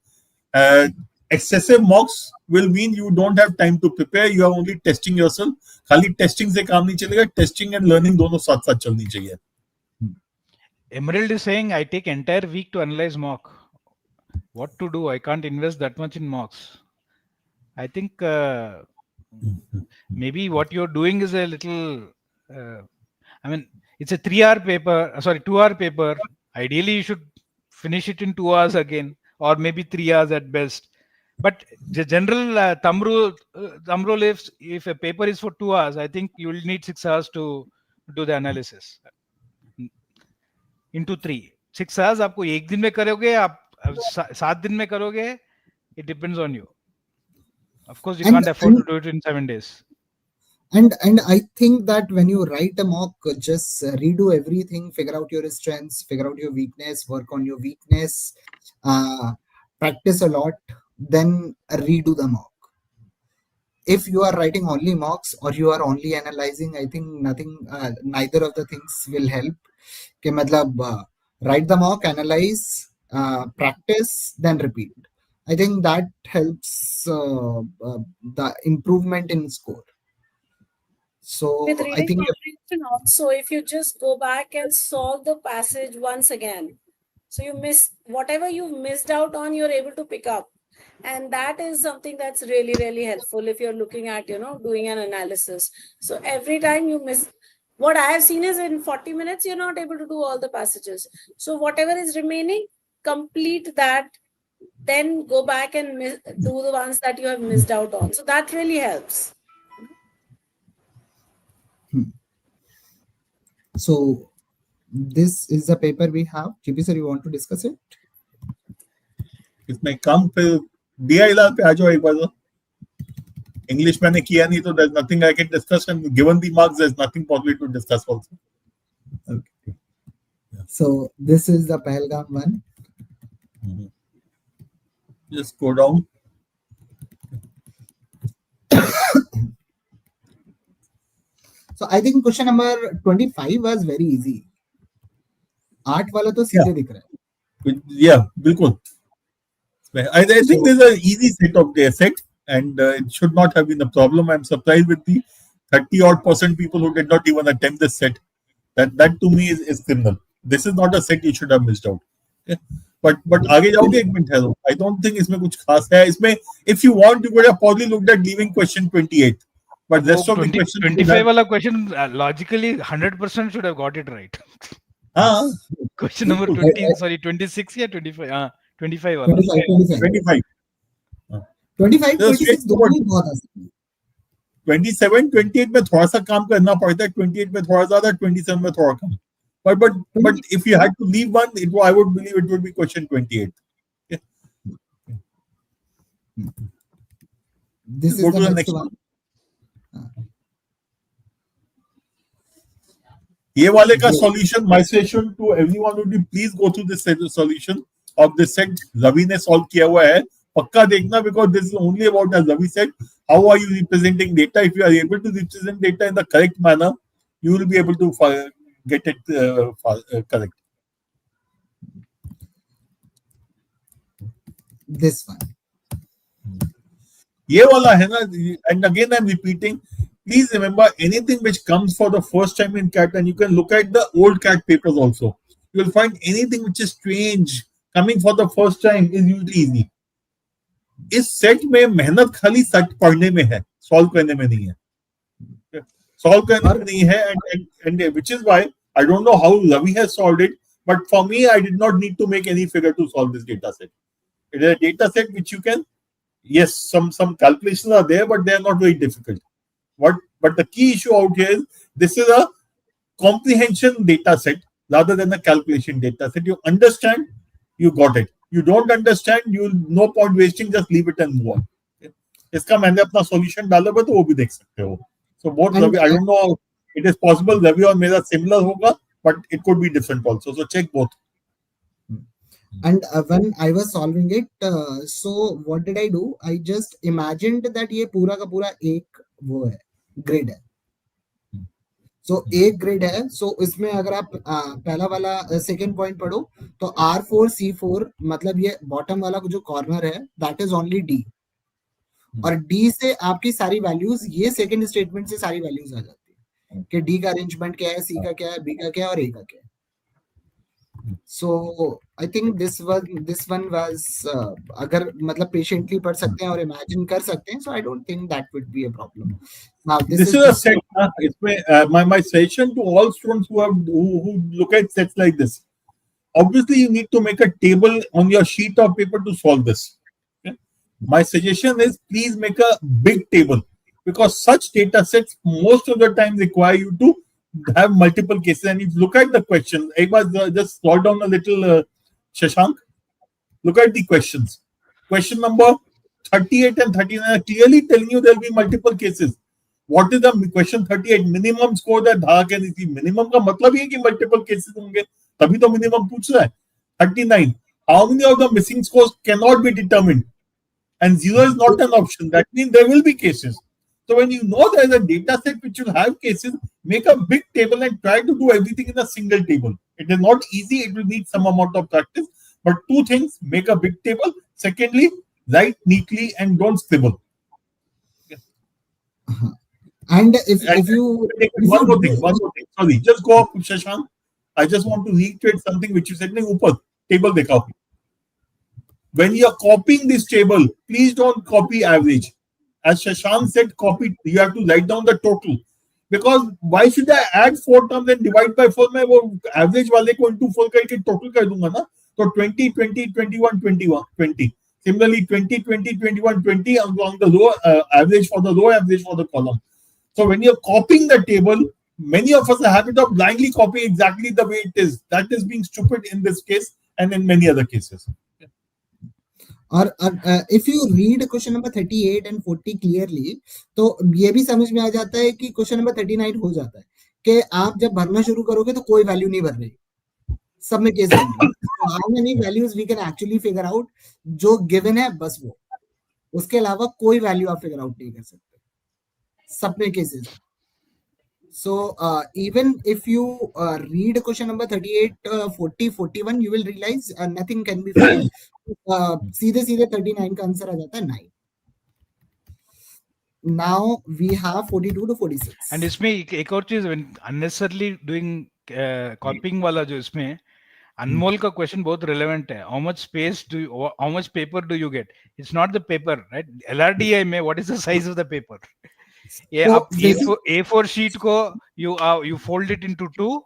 Excessive mocks will mean you don't have time to prepare. You are only testing yourself. खाली testing से काम नहीं चलेगा. Testing and learning दोनों साथ साथ चलनी चाहिए. Emerald is saying I take entire week to analyze mock. What to do? I can't invest that much in mocks. I think maybe what you're doing is a little. I mean, it's a 3-hour paper. Sorry, 2-hour paper. Ideally, you should finish it in 2 hours again, or maybe 3 hours at best. But the general thumb rule is if a paper is for 2 hours, I think you will need 6 hours to do the analysis. Into 3. 6 hours आपको एक दिन में करोगे, आप 7 दिन में करोगे. It depends on you. Of course, you can't afford to do it in 7 days. And I think that when you write a mock, just redo everything, figure out your strengths, figure out your weakness, work on your weakness, practice a lot, then redo the mock. If you are writing only mocks or you are only analyzing, I think neither of the things will help. कि मतलब write the mock, analyze, practice, then repeat. I think that helps the improvement in score. So With reading I think comprehension also, if you just go back and solve the passage once again, so you miss whatever you missed out on, you're able to pick up. And that is something that's really, really helpful if you're looking at, doing an analysis. So every time you miss, what I have seen is in 40 minutes, you're not able to do all the passages. So whatever is remaining, complete that, then go back and do the ones that you have missed out on. So that really helps. So this is the paper we have. GP sir, you want to discuss it? इसमें कम फिर DILR पे आ जाओ एक बार. English मैंने किया नहीं, तो there's nothing I can discuss, and given the marks, there's nothing possible to discuss also. Okay. Yeah. So this is the Pahalgam one. Just go down. I think question number 25 was very easy. 8 वाला तो सीधे दिख रहा है. Yeah, बिल्कुल. I think there's an easy set of their set, and it should not have been a problem. I'm surprised with the 30% people who did not even attempt this set. That to me is criminal. This is not a set you should have missed out. Okay? But आगे जाओगे एक minute है. I don't think इसमें कुछ खास है. इसमें if you want, you could have probably looked at leaving question 28. But rest of the questions 25 वाला question logically 100% should have got it right. हाँ. Question number 20, sorry, 26 या 25? 25 वाला. 25. 25, 26 दोनों ही बहुत आसान है. 27, 28 में थोड़ा सा काम करना पड़ता है. 28 में थोड़ा ज्यादा, 27 में थोड़ा कम. But if you had to leave one, I would believe it would be question 28. Okay. This is the next one. ये वाले का solution, my suggestion to everyone would be please go through this solution of this set. Ravi ने solve किया हुआ है. पक्का देखना, because this is only about, as Ravi said, how are you representing data. If you are able to represent data in the correct manner, you will be able to get it correct. This one. ये वाला है ना, and again I'm repeating, please remember anything which comes for the first time in CAT, and you can look at the old CAT papers also. You will find anything which is strange coming for the first time is usually easy. इस set में मेहनत खाली set पढ़ने में है, solve करने में नहीं है. सॉल्व करने में नहीं है, and which is why I don't know how Ravi has solved it, but for me I did not need to make any figure to solve this data set. It is a data set which you can, yes, some calculations are there, but they are not very difficult. But the key issue out here is this is a comprehension data set rather than a calculation data set. You understand, you got it. You don't understand, you no point wasting, just leave it and move on. इसका मैंने अपना solution डाला हुआ, तो वो भी देख सकते हो. So both Ravi, I don't know, it is possible Ravi और मेरा similar होगा, but it could be different also. So check both. And when I was solving it, so what did I do? I just imagined that ये पूरा का पूरा एक वो है, grid है. So एक ग्रिड है. So इसमें अगर आप पहला वाला सेकेंड पॉइंट पढ़ो तो R4 C4 मतलब ये बॉटम वाला जो कॉर्नर है, दैट इज ओनली D. और D से आपकी सारी वैल्यूज, ये सेकेंड स्टेटमेंट से सारी वैल्यूज आ जाती है कि D का अरेंजमेंट क्या है, C का क्या है, B का क्या है और A का क्या है. So I think this one was अगर मतलब पेशेंटली पढ़ सकते हैं और इमेजिन कर सकते हैं, so I don't think that would be a problem. Now this is a set. My suggestion to all students who look at sets like this, obviously you need to make a table on your sheet of paper to solve this. Okay? My suggestion is please make a big table, because such data sets most of the time require you to have multiple cases. And if you look at the questions, just scroll down a little, Shashank. Look at the questions. Question number 38 and 39 are clearly telling you there will be multiple cases. What is the question 38? Minimum score that धारा can receive. Minimum का मतलब ये कि multiple cases होंगे, तभी तो minimum पूछ रहा है. 39. How many of the missing scores cannot be determined? And 0 is not an option. That means there will be cases. So when you know there is a data set which will have cases, make a big table and try to do everything in a single table. It is not easy. It will need some amount of practice. But two things: make a big table. Secondly, write neatly and don't scribble. And if you one more thing. Sorry, just go up, Shashank. I just want to reiterate something which you said. नहीं ऊपर table देखा. When you are copying this table, please don't copy average. As Shashank said, copy. You have to write down the total. Because why should I add 4 terms and divide by 4? मैं वो average वाले को into 4 करके total कर दूंगा ना. So 20, 20, 21, 21, 20. Similarly, 20, 20, 21, 20 along the row, average for the row, average for the column. So when you're copying the table, many of us have a habit of blindly copying exactly the way it is. That is being stupid in this case and in many other cases. और if you read question number 38 and 40 clearly, तो ये भी समझ में आ जाता है कि question number 39 हो जाता है कि आप जब भरना शुरू करोगे तो कोई वैल्यू नहीं भर रही, सब में केस होंगे. So how many values we can actually figure out? जो given है बस वो, उसके अलावा कोई वैल्यू आप फिगर आउट नहीं कर सकते, सब में cases. So even if you read question number 38, 40, 41, you will realize nothing can be filled. सीधे सीधे 39 का आंसर आ जाता है 9. Now we have 42 to 46. And इसमें एक और चीज, unnecessarily doing copying वाला जो इसमें अनमोल का क्वेश्चन बहुत रिलेवेंट है. How much paper do you get? It's not the paper, right? LRDI में what is the size of the paper? ये So आप A4 sheet को you fold it into 2.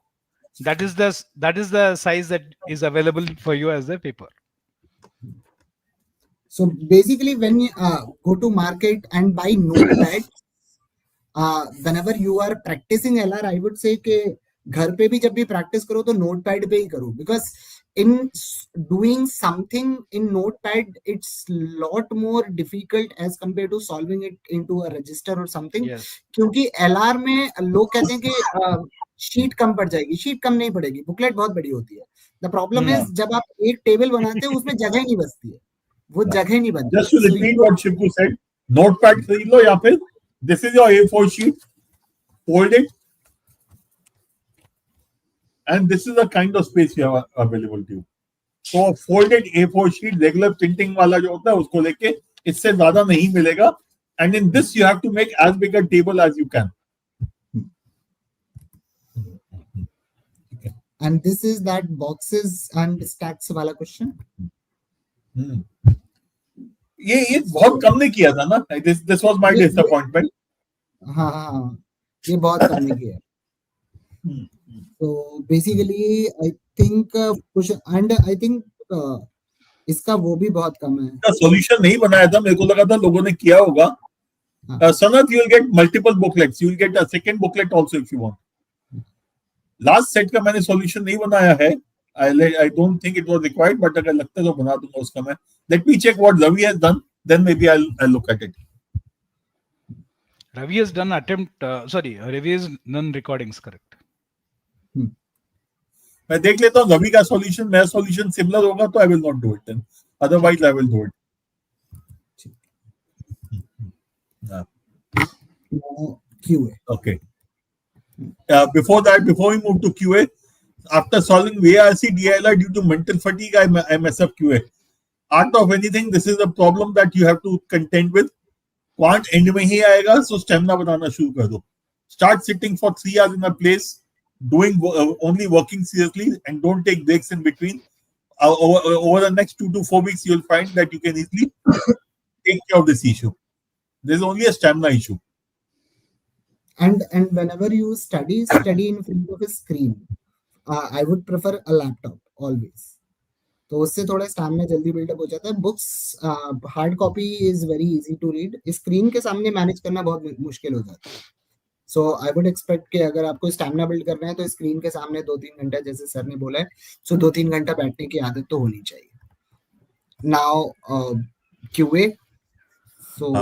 That is the size that is available for you as the paper. So basically, when you go to market and buy notepad, whenever you are practicing LR, I would say कि घर पे भी जब भी practice करो तो notepad पे ही करो, because in doing something in notepad it's lot more difficult as compared to solving it into a register or something. Yes. क्योंकि LR में लोग कहते हैं कि शीट कम पड़ जाएगी. शीट कम नहीं पड़ेगी, बुकलेट बहुत बड़ी होती है. The problem is जब आप एक टेबल बनाते हो उसमें जगह नहीं बचती है, वो जगह नहीं बनती. Just to repeat what Shivu said, notepad खरीद लो या फिर this is your A4 sheet, fold it, and this is the kind of space you have available to you. So folded A4 sheet, regular printing वाला जो होता है उसको लेके इससे ज्यादा नहीं मिलेगा, and in this you have to make as big a table as you can. And this is that boxes and stacks वाला question. ये बहुत कम ने किया था ना. This was my disappointment. हाँ, ये बहुत कम ने किया. So basically I think question, and I think इसका वो भी बहुत कम है. इसका solution नहीं बनाया था, मेरे को लगा था लोगों ने किया होगा. Sanat, you will get multiple booklets. You will get a second booklet also if you want. Last set का मैंने solution नहीं बनाया है. I don't think it was required, but अगर लगता है तो बना दूंगा उसका मैं. Let me check what Ravi has done. Then maybe I'll look at it. Ravi has done Ravi has done recordings, correct. मैं देख लेता हूँ रवि का solution, मेरा solution similar होगा तो I will not do it then. Otherwise I will do it. QA. Okay. Before we move to QA, after solving VARC DILR due to mental fatigue, I mess up QA. Art of anything, this is a problem that you have to contend with. Quant end में ही आएगा, so stamina बनाना शुरू कर दो. Start sitting for 3 hours in a place, doing only working seriously, and don't take breaks in between. Over the next 2 to 4 weeks, you'll find that you can easily take care of this issue. There's only a stamina issue. And whenever you study in front of a screen. I would prefer a laptop always. तो उससे थोड़ा stamina जल्दी buildup हो जाता है. Books hard copy is very easy to read. Screen के सामने manage करना बहुत मुश्किल हो जाता है. सो आई वुड एक्सपेक्ट कि अगर आपको स्टैमिना बिल्ड करना है तो स्क्रीन के सामने 2-3 घंटा, जैसे सर ने बोला है, सो 2-3 घंटा बैठने की आदत तो होनी चाहिए. Now QA. सो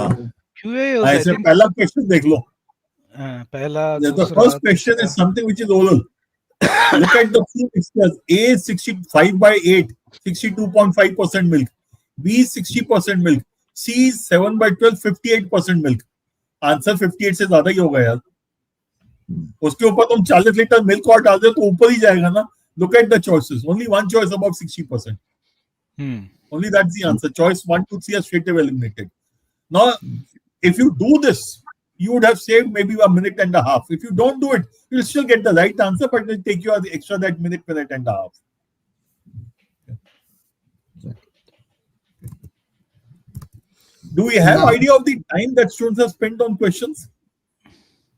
QA ऐसे पहला क्वेश्चन देख लो. पहला The first question is something which is oral. Look at the food mixtures. A 65/8, 62.5% milk. B 60% milk. C 7/12, 58% milk. Answer 58 से ज्यादा ही होगा यार. उसके ऊपर तुम 40 लीटर मिल्क और डाल दो तो ऊपर ही जाएगा ना. Look at the choices. Only one choice above 60%. Only that's the answer. Choice 1, 2, 3 are straight away eliminated. Now, if you do this, you would have saved maybe a minute and a half. If you don't do it, you'll still get the right answer, but it'll take you the extra that minute and a half. Do we have idea of the time that students have spent on questions?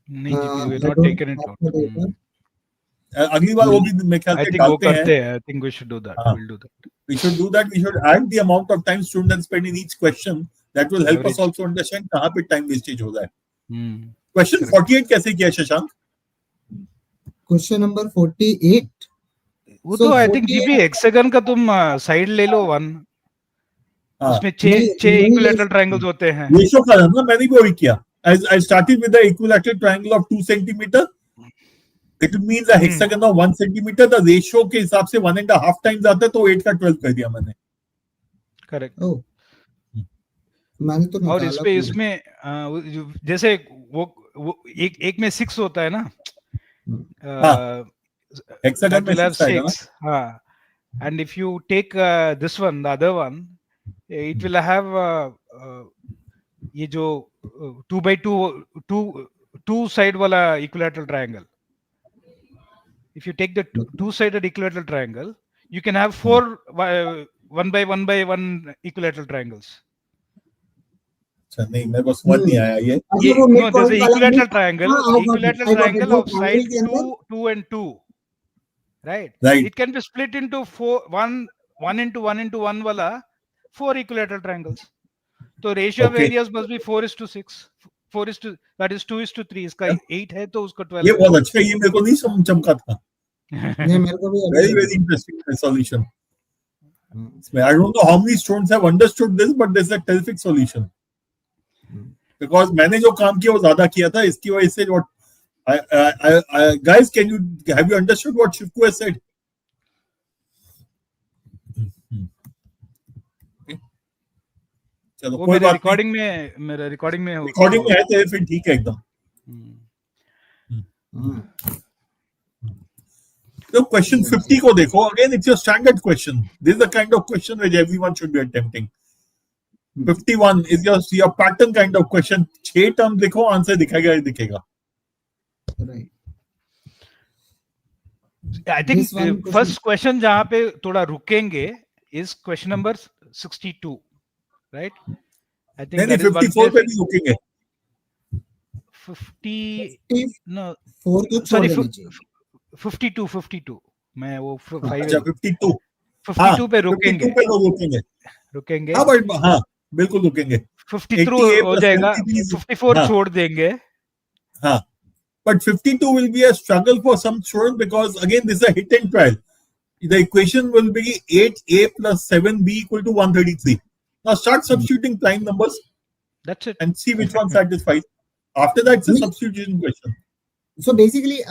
नहीं, we're not taken it out. अगली बार वो भी मैं ख्याल से डालते हैं. I think we should do that. We'll do that. We should do that. We should add the amount of time students spend in each question. That will help us also understand कहाँ पे time wastage हो रहा है. Question 48 कैसे किया Shashank? Question number 48. वो तो I think GP hexagon का तुम साइड ले लो 1. उसमें 6 equilateral triangles होते हैं. रेशियो का ना मैंने भी वही किया. I started with the equilateral triangle of 2 centimeter. It means a hexagon of 1 centimeter. The ratio के हिसाब से 1.5 times आता है तो 8 का 12 कर दिया मैंने. Correct. Oh. मैंने तो और इसमें जैसे वो एक में 6 होता है ना, Hexagon that will में have 6 आएगा ना? 6. And if you take this one, the other one, it will have ये जो 2 by 2 side वाला equilateral triangle. If you take the two-sided equilateral triangle, you can have 4 1 by 1 by 1 equilateral triangles. अच्छा नहीं मेरे को समझ नहीं आया ये. No, there's an equilateral triangle. Equilateral triangle of side triangle 2 and 2. Right? Right. It can be split into 1 into 1 into 1 wala 4 equilateral triangles. So ratio of Okay. areas must be 4:6. 4 is to, that is 2:3. इसका 8 है तो उसका 12. ये बहुत अच्छा है, ये मेरे को नहीं समझ चमका था. नहीं मेरे को भी Very interesting solution. I don't know how many students have understood this, but this is a terrific solution. Because मैंने जो काम किया वो ज्यादा किया था, इसकी वजह से what guys, have you understood what Shivku has said? चलो वो कोई मेरे बात रिकॉर्डिंग में नहीं. रिकॉर्डिंग में है तो फिर ठीक है एकदम. तो क्वेश्चन 50 को देखो. Again, it's your standard question. This is the kind of question which everyone should be attempting. 51 is your pattern kind of question. 6 term देखो, आंसर दिखेगा ही दिखेगा. Right. I think first question जहाँ पे थोड़ा रुकेंगे is question number 62, right? I think that is 54 पे भी रुकेंगे. 50 no 4 को sorry छोड़ दीजिए. 52 मैं वो 5 अच्छा 52 पे रुकेंगे. 52 पे रुकेंगे. हाँ बट हाँ बिल्कुल रुकेंगे. 53 हो जाएगा. 54 छोड़ देंगे. हाँ. But 52 will be a struggle for some students because again this is a hit and trial. The equation will be 8a plus 7b equal to 133. Now start substituting prime numbers. That's it. And see which one satisfies. After that it's a substitution question. So basically,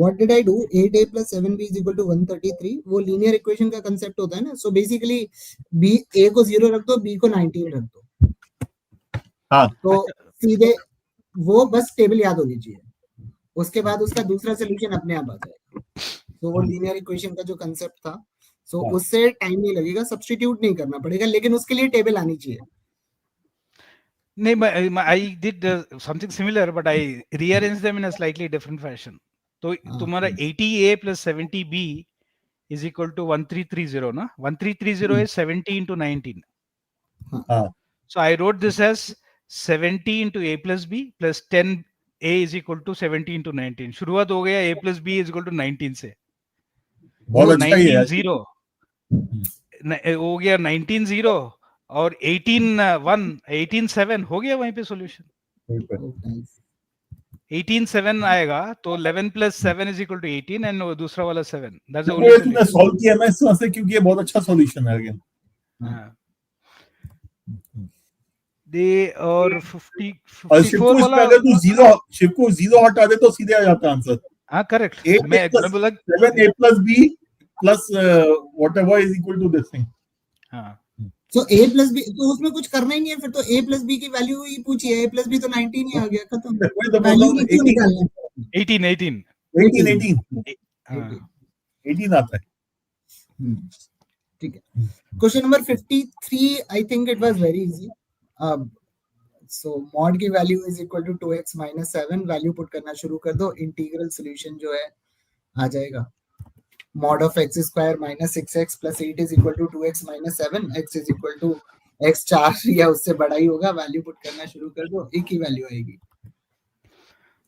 what did I do? 8a plus 7b is equal to 133. वो linear equation का concept होता है ना. So basically, a को 0 रख दो, b को 19 रख दो. हाँ. तो सीधे वो बस टेबल याद होनी चाहिए. उसके बाद उसका दूसरा सोल्यूशन अपने आप आ जाएगा. तो वो लीनियर इक्वेशन का जो कंसेप्ट था, सो उससे टाइम नहीं लगेगा, सब्स्टिट्यूट नहीं करना पड़ेगा, लेकिन उसके लिए टेबल आनी चाहिए. नहीं, I did something similar, but I rearranged them in a slightly different fashion. तो तुम्हारा 80a plus 70b is equal to 1330 ना. 1330 is 70 into 19. So I wrote this as 70 into a plus b plus 10 a is equal to 70 into 19. शुरुआत हो गया a plus b is equal to 19 से. बहुत अच्छा ही है. 19 0 हो गया 19 0 और 18 7 हो गया वहीं पे सॉल्यूशन. 18 7 आएगा तो 11 plus 7 is equal to 18 and दूसरा वाला 7. That's the only solution. तूने सॉल्व किया ना इस तरह से क्योंकि ये बहुत अच्छा सॉल्यूशन है अगेन. दे और 54 वाला अगर तू शिवको 0 हटा दे तो सीधे आ जाता आंसर. हाँ करेक्ट. मैं बोला 7a plus b plus whatever is equal to this thing. हाँ. So a plus b तो उसमें कुछ करना ही नहीं है, फिर तो a plus b की वैल्यू ही पूछिए. a plus b तो 19 ही आ गया, खत्म. वैल्यू क्यों निकालना है? 18 आता है. ठीक है. Question number 53, I think it was very easy. So mod की value is equal to 2x minus 7. Value put करना शुरू कर दो. इंटीग्रल सॉल्यूशन जो है आ जाएगा. mod of x square minus 6x plus 8 is equal to 2x minus 7. x is equal to x 4 या उससे बड़ा ही होगा. वैल्यू पुट करना शुरू कर दो, एक ही वैल्यू आएगी.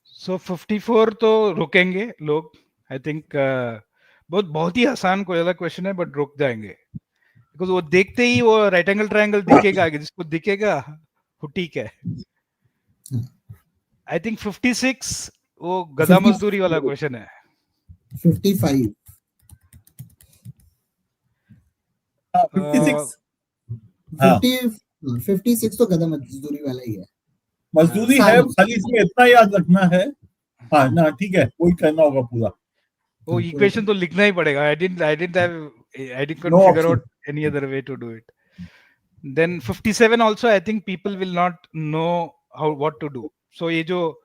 सो 54 तो रुकेंगे लोग. आई थिंक बहुत ही आसान कोई वाला क्वेश्चन है, बट रुक जाएंगे बिकॉज वो देखते ही वो राइट एंगल ट्रायंगल दिखेगा आगे. जिसको दिखेगा वो ठीक है. आई थिंक 56 वो गधा मजदूरी वाला क्वेश्चन है. 55 56 तो गधा मजदूरी वाला ही है. मजदूरी है, खाली इसमें इतना याद रखना है. हाँ ना ठीक है, वही करना होगा पूरा. वो इक्वेशन तो लिखना ही पड़ेगा. I didn't figure out any other way to do it. Then 57 also I think people will not know what to do. So ये जो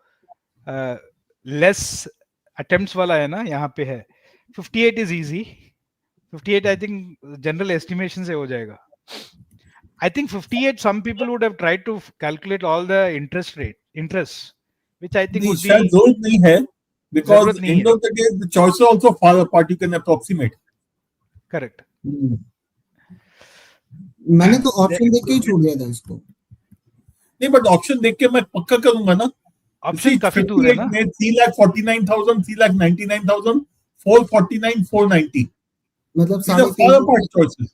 less अटेम्प्ट्स वाला है ना, यहाँ पे है 58 is easy. 58 I think general estimation से हो जाएगा. I think 58 some people would have tried to calculate all the interest, which I think नहीं, would शायद be जरूरत नहीं है, because जरूरत नहीं end है. of the day the choices also far apart, you can approximate. Correct. मैंने तो ऑप्शन देख के ही छोड़ दिया था इसको. नहीं, बट ऑप्शन देख के मैं पक्का करूंगा ना. ऑप्शन काफी दूर है ना. 3,49,000, 3,99,000, 449, 490. मतलब These are far apart choices.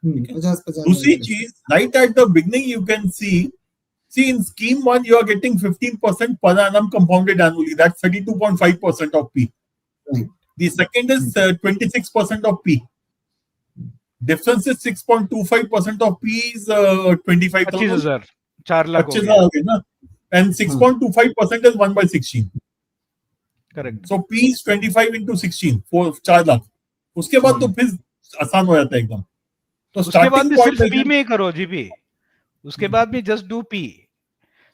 50-50. दूसरी चीज, right at the beginning you can see in scheme 1 you are getting 15% per annum compounded annually. That's 32.5% of P. Right. The second is 26% of P. Difference is 6.25% of P is 25,000. 25,000, 4 lakh हो 25,000 गया. हो गया ना. And 6.25% is 1 by 16. Correct. So P is 25 into 16, 4 lakh. उसके बाद तो फिर आसान हो जाता है एकदम. तो उसके बाद starting भी point सिर्फ P में ही करो जीपी. उसके बाद भी just do P.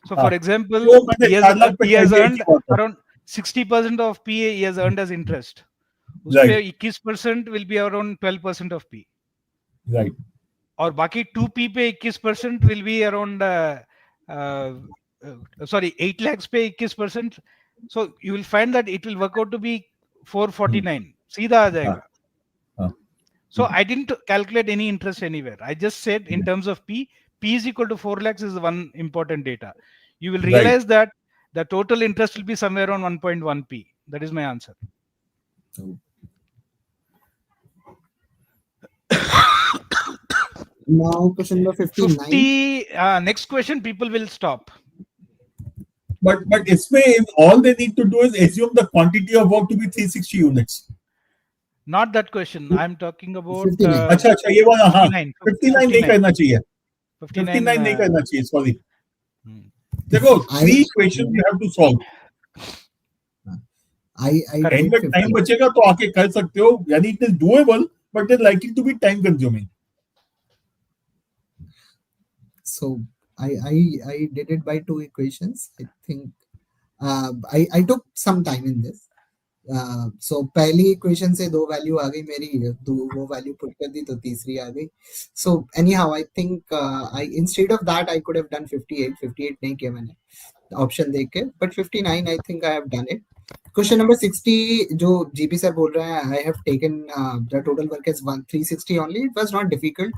So for example, वो मैंने he 4 लाख पे has कर दिया earned एक बार. around 60% of P he has earned as interest. उस Right. पे 21% will be around 12% of P. Right. और बाकी 2P पे 21% will be around 8 lakhs पे 21%. So you will find that it will work out to be 449. सीधा आ जाएगा. So I didn't calculate any interest anywhere. I just said in terms of P is equal to 4 lakhs is one important data. You will realize that the total interest will be somewhere around 1.1 P. That is my answer. Now question number 59. 50. Next question, people will stop. But इसमें all they need to do is assume the quantity of work to be 360 units. Not that question. I'm talking about 59. अच्छा ये वाला, हाँ, 59 नहीं 59. करना चाहिए. 59 नहीं करना चाहिए, sorry. देखो, I- 3 equations you have to solve. I End did में टाइम 50. बचेगा तो आके कर सकते हो. यानी it is doable, but it is likely to be time consuming. So I did it by 2 equations. I think I took some time in this. So पहली equation से 2 वैल्यू आ गई मेरी, वो वैल्यू पुट कर दी तो तीसरी आ गई. So anyhow I think I instead of that I could have done 58 नहीं किया मैंने ऑप्शन देख के, but 59 I think I have done it. Question number 60 जो जीपी सर बोल रहे हैं, I have taken the total work as 360 only. It was not difficult.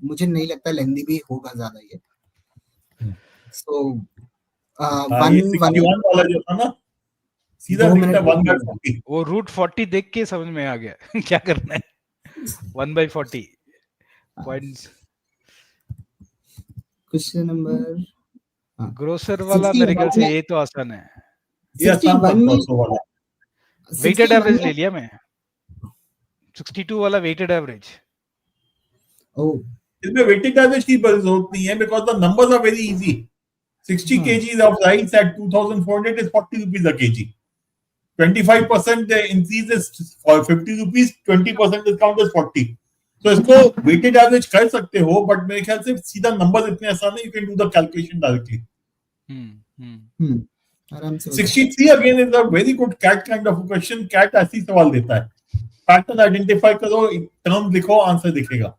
मुझे नहीं लगता लेंदी भी होगा ज्यादा ये. So ये 61 वाला जो था ना, सीधा लिखता 1/40. वो रूट 40 देख के समझ में आ गया क्या करना है. 1/40 पॉइंट्स. क्वेश्चन नंबर ग्रोसर वाला मेरे ख्याल से ये तो आसान है. ये आसान था, 61 ग्रोसर वाला. वेटेड एवरेज ले लिया मैं. 62 वाला वेटेड एवरेज. Oh, इसमें वेटेड एवरेज की जरूरत नहीं है, because the numbers are very easy. 60 kgs of rice at 2,400 is 40 rupees a kg. 25% increase is for 50 rupees, 20% discount is 40. So इसको weighted average कर सकते हो, but मेरे ख्याल से सीधा numbers इतने आसान है, you can do the calculation directly. आराम से 63 again is a very good CAT kind of a question. CAT ऐसी सवाल देता है. Pattern identify करो, term लिखो, आंसर दिखेगा.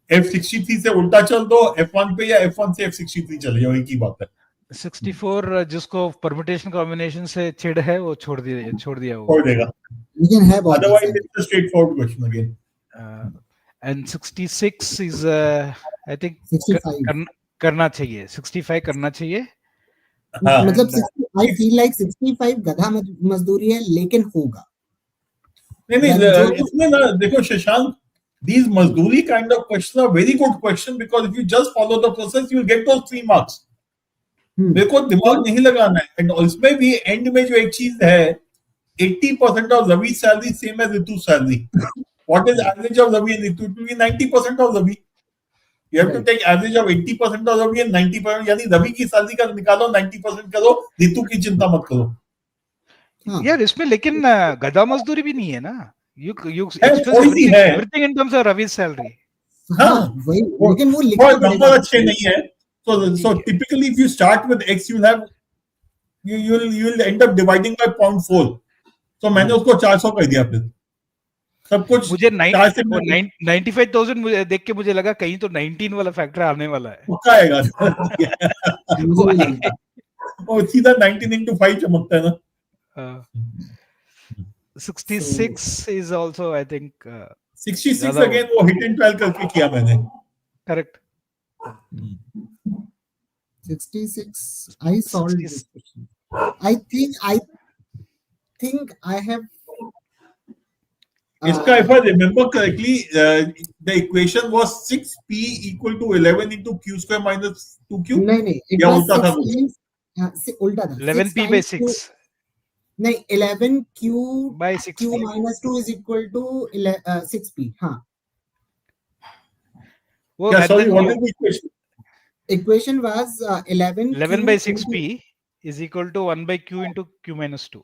F63 से उल्टा चल दो F1 पे, या F1 से F63 चले जाओ, एक ही बात है. 64 जिसको परम्यूटेशन कॉम्बिनेशन से चिढ़ है वो छोड़ दिया वो. छोड़ देगा. लेकिन है बहुत. Otherwise it's a straightforward question again. And 66 is I think 65 करना चाहिए. 65 करना चाहिए. मतलब 60, I feel like 65 गधा मजदूरी है लेकिन होगा. नहीं इसमें ना देखो Shashank, these mazduri kind of questions are very good question, because if you just follow the process you will get those 3 marks. मेरे को दिमाग नहीं लगाना है. एंड उसमें भी एंड में जो एक चीज है, 80% of Ravi's salary same as Ritu's salary. What is average of Ravi and Ritu? It will be 90% of Ravi. You have to take average of 80% of Ravi and 90%. यानी रवि की सैलरी का निकालो, 90% करो, रितु की चिंता मत करो. यार इसमें लेकिन गधा मजदूरी भी नहीं है ना. You express everything in terms of Ravi's salary. हाँ, लेकिन वो नंबर अच्छे नहीं है. So typically if you start with X, you'll have you'll end up dividing by 0.4. So मैंने उसको 400 कर दिया फिर सब कुछ मुझे 4 से 95,000 मुझे देख के मुझे लगा कहीं तो 19 वाला फैक्टर आने वाला है। पक्का आएगा मुझे भी लगा और सीधा 19 into 5 चमकता है ना। 66 is also I think 66 ज़्यादा अगेन वो हिट एंड ट्रायल करके किया मैंने। correct 66 I solved 60 this question. I think I have इसका if I remember correctly the equation was 6p equal to 11 into q square minus 2q नहीं it या was उल्टा था 6 कुछ times उल्टा था 11p by 6 नहीं 11q by q 6p minus 2 is equal to 6p हाँ वो क्या and sorry then what is the equation? equation was 11 by 6p is equal to 1 by q into q minus 2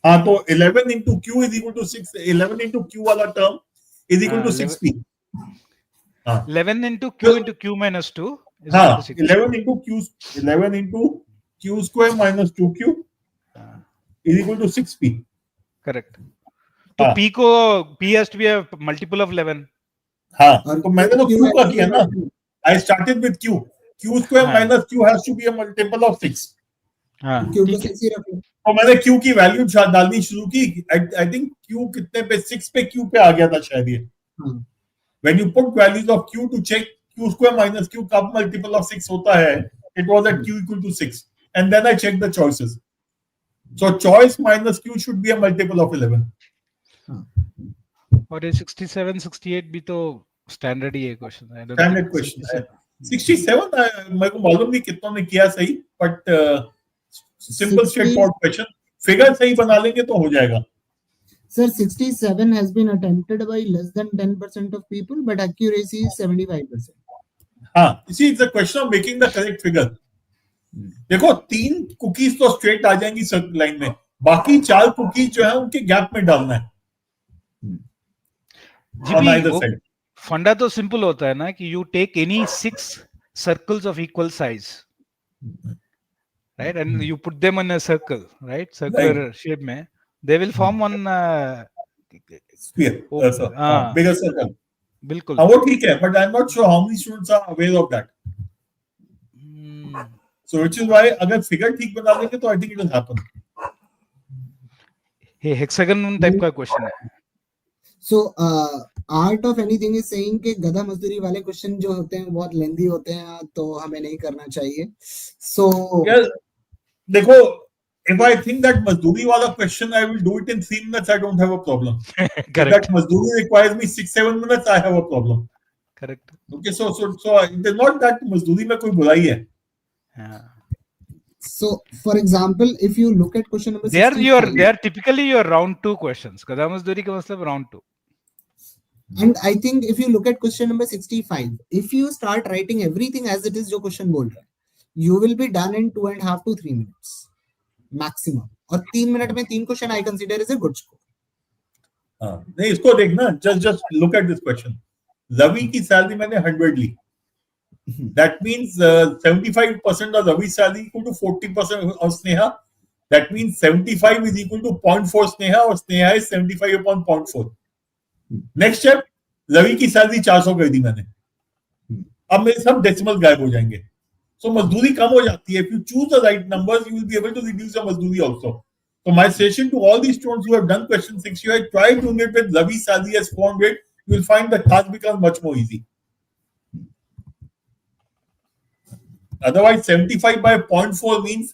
हाँ तो 11 into q is equal to 6 11 into q वाला term is equal to 6p 11 into q minus 2 is हाँ equal to 6p 11 into q square minus 2q is equal to 6p correct तो p को p has to be a multiple of 11 हाँ और तो मैंने तो q q का has to किया be ना multiple. I started with q q square हाँ। minus q has to be a multiple of 6 हाँ q को ठीक है 6 ही रखो तो मैंने q की वैल्यू डालनी शुरू की आई थिंक q कितने पे 6 पे q पे आ गया था शायद ये हाँ when you put values of q to check q square minus q कब multiple of 6 होता है it was at q equal to 6 and then I checked the choices so choice minus q should be a multiple of 11 और ये 67 68 भी तो standard ही है question I don't standard question 67 मेरे को मालूम नहीं कितनों ने किया सही but simple straight forward question figure सही बना लेंगे तो हो जाएगा Sir, 67 has been attempted by less than 10% of people, but accuracy is 75%. हाँ इसी it's a question of making the correct figure देखो 3 कुकीज तो स्ट्रेट आ जाएंगी लाइन में बाकी 4 कुकीज जो है उनके गैप में डालना है on जीपी either वो side फंडा तो सिंपल होता है ना कि you take any 6 circles of equal size right and you put them in a circle right circular shape में they will form one sphere bigger circle बिल्कुल हाँ वो ठीक है but I'm not sure how many students are aware of that so which is why अगर figure ठीक बना लेंगे तो I think it will happen ये हेक्सागन टाइप का क्वेश्चन है So, art of anything is saying कि गधा मजदूरी वाले क्वेश्चन जो होते हैं बहुत लेंदी होते हैं तो हमें नहीं करना चाहिए so yeah, देखो if I think that मजदूरी वाला question I will do it in 3 minutes I don't have a problem if that मजदूरी requires me 6-7 minutes I have a problem correct okay so it is not that मजदूरी में कोई बुराई है so for example if you look at question number 65 they are typically your round 2 questions गधा मजदूरी का मतलब round 2 and I think if you look at question number 65 if you start writing everything as it is जो question बोल रहा है you will be done in 2.5 to 3 minutes maximum और 3 minute में 3 question I consider is a good score नहीं इसको देखना just look at this question Ravi की सैलरी मैंने 100 ली that means 75% of Ravi's salary equal to 40% of Sneha that means 75 is equal to 0.4 Sneha और Sneha is 75 upon 0.4 next step Ravi की salary 400 कर दी मैंने अब मेरे सब डेसिमल गायब हो जाएंगे सो मजदूरी कम हो जाती है if you choose the right numbers you will be able to reduce your मजदूरी also so my suggestion to all these students who have done question 6 you try doing it with Ravi's salary as 400 you will find the task becomes much more easy otherwise 75 by 0.4 means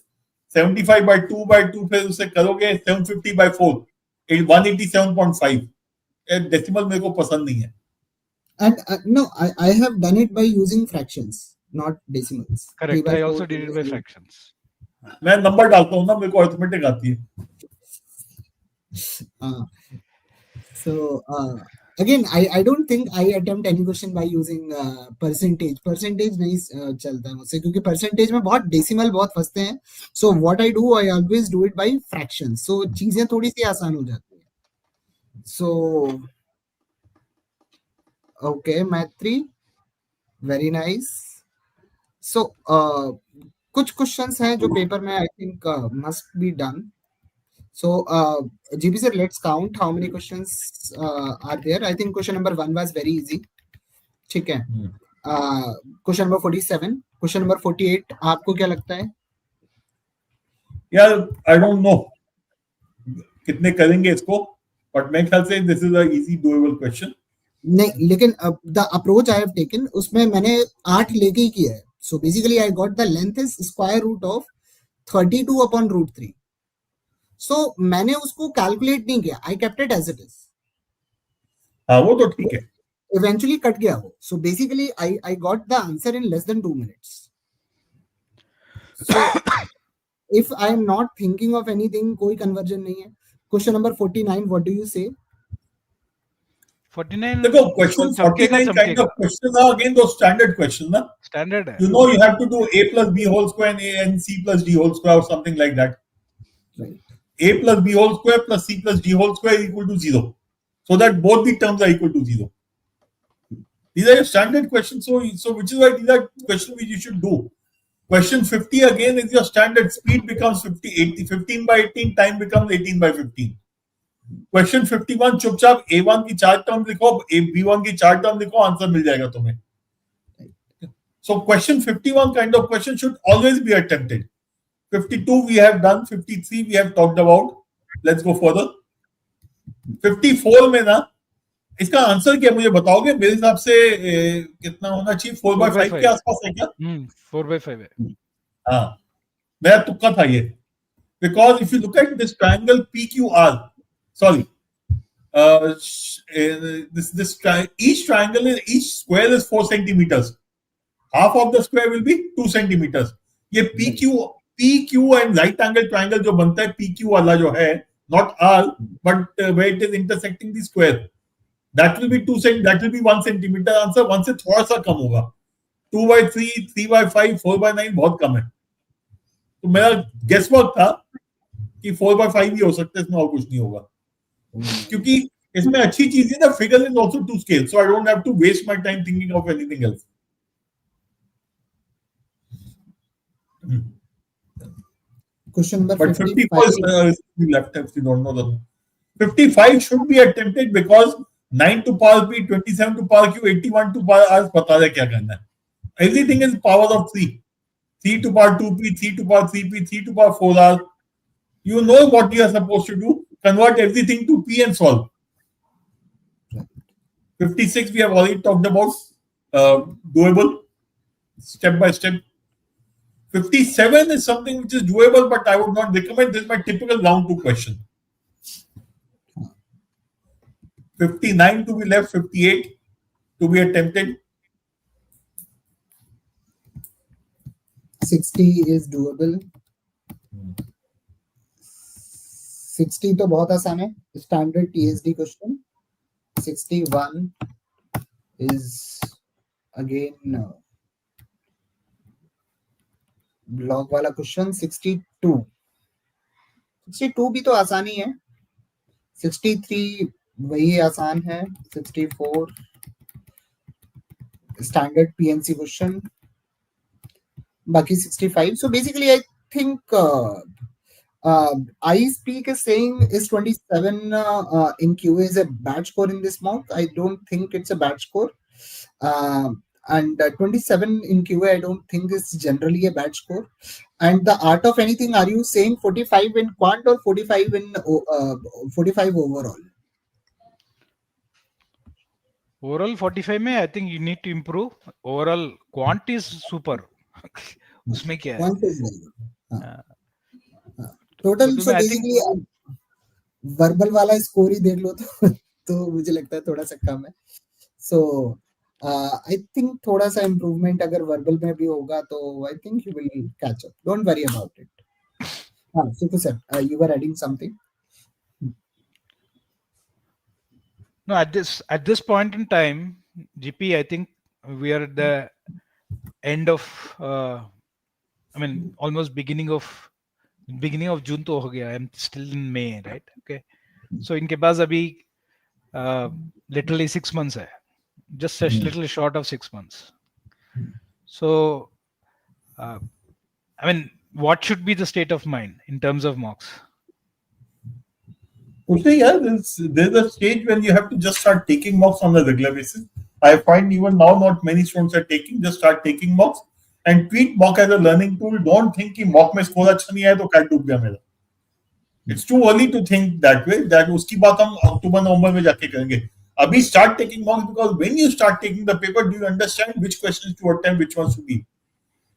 75 by 2 by 2 फिर उसे करोगे 750 by 4 187.5 decimal मेरे को पसंद नहीं है and no I have done it by using fractions not decimals correct I also did it by fractions मैं number डालता हूँ ना मेरे को अरिथमेटिक आती है so again I don't think I attempt any question by using percentage नहीं चलता मुझसे क्योंकि percentage में बहुत decimal बहुत फंसते हैं so what I do I always do it by fractions so चीजें थोड़ी सी आसान हो जाती है so okay math 3 very nice so कुछ क्वेश्चंस हैं जो पेपर में I think must be done. So, GP sir, let's count how many questions are there. I think question number 1 was very easy. ठीक है. Question number 47, question number 48. आपको क्या लगता है? यार आई डोंट नो कितने करेंगे इसको, बट मेरे ख्याल से this is a easy doable question. नहीं, लेकिन the approach I have taken उसमें मैंने 8 लेके ही किया है. So basically I got the length is square root of 32 upon root 3. So मैंने उसको कैलकुलेट नहीं किया, I kept it as it is. हाँ वो तो ठीक है. इवेंचुअली कट गया वो. So basically I got the answer in less than 2 minutes. So if I am not thinking of anything, कोई कन्वर्जन नहीं है. Question number 49, what do you say? 49 देखो क्वेश्चन चमकेगा 49 kind of question are again दो standard question ना. Standard है. You know you have to do a plus b whole square and a and c plus d whole square or something like that. Right. A plus b whole square plus c plus d whole square is equal to 0. So that both the terms are equal to 0. These are your standard questions. So which is why these are questions which you should do. Question 50 again is your standard. Speed becomes 50, 80, 15 by 18, time becomes 18 by 15. Question 51 चुपचाप A1 की 4 term लिखो, B1 की 4 term लिखो, answer मिल जाएगा तुम्हें. So question 51 kind of question should always be attempted. 52 we have done, 53 we have talked about. Let's go further. 54 में ना इसका आंसर क्या मुझे बताओगे? मेरे हिसाब से कितना होना चाहिए? 4/5 के आसपास है क्या? 4/5 है. हाँ, मेरा तुक्का था ये. Because if you look at this triangle PQR, sorry, each triangle is, each square is 4 centimeters. Half of the square will be 2 centimeters. ये PQ and right angle triangle जो बनता है, PQ वाला जो है, not R, but where it is intersecting the square, that will be 1 centimeter. Answer 1 से थोड़ा सा कम होगा. 2/3, 3/5, 4/9 बहुत कम है. तो मेरा गेस वर्क था कि 4/5 ही हो सकता है, इसमें और कुछ नहीं होगा. क्योंकि इसमें अच्छी चीज है ना, figure is also to scale, so I don't have to waste my time thinking of anything else. Question number But 55 is left if you don't know the 55 should be attempted because 9 to power p, 27 to power q, 81 to power r पता है क्या करना है. Everything is power of 3. 3 to power 2p, 3 to power 3p, 3 to power 4r. You know what you are supposed to do. Convert everything to p and solve. 56 we have already talked about. Doable, step by step. 57 is something which is doable, but I would not recommend. This is my typical round 2 question. 59 to be left, 58 to be attempted. 60 is doable. 60 तो बहुत आसान है, standard TSD question. 61 is again block वाला question. 62 भी तो आसान ही है. 63 वही आसान है. 64 स्टैंडर्ड PNC क्वेश्चन. बाकी 65. So basically, I think I speak is saying is 27 in QA is a bad score in this mock. I don't think it's a bad score. And 27 in QA, I don't think is generally a bad score. And the art of anything, are you saying 45 in quant or 45 in 45 overall? Overall 45 में I think you need to improve. Overall quant is super. उसमें क्या है? Quant is very good. Total, so basically verbal वाला score ही देख लो तो मुझे लगता है थोड़ा सा कम है. So I think थोड़ा सा improvement अगर verbal में भी होगा तो I think you will catch up. Don't worry about it. Suku sir, you were adding something. No, at this point in time, GP, I think we are at the end of I mean almost beginning of June तो हो गया. I'm still in May, right? Okay. So इनके पास अभी literally 6 months है. Just a little short of 6 months. So I mean, what should be the state of mind in terms of mocks? Yeah, there's a stage when you have to just start taking mocks on a regular basis. I find even now not many students are taking. Just start taking mocks and treat mock as a learning tool. Don't think कि mock में score अच्छा नहीं आया तो क्या डूब गया मेरा. It's too early to think that way. That उसकी बात हम अक्टूबर नवंबर में जाके करेंगे. Abhi start taking mocks, because when you start taking the paper, do you understand which questions to attempt, which ones to leave?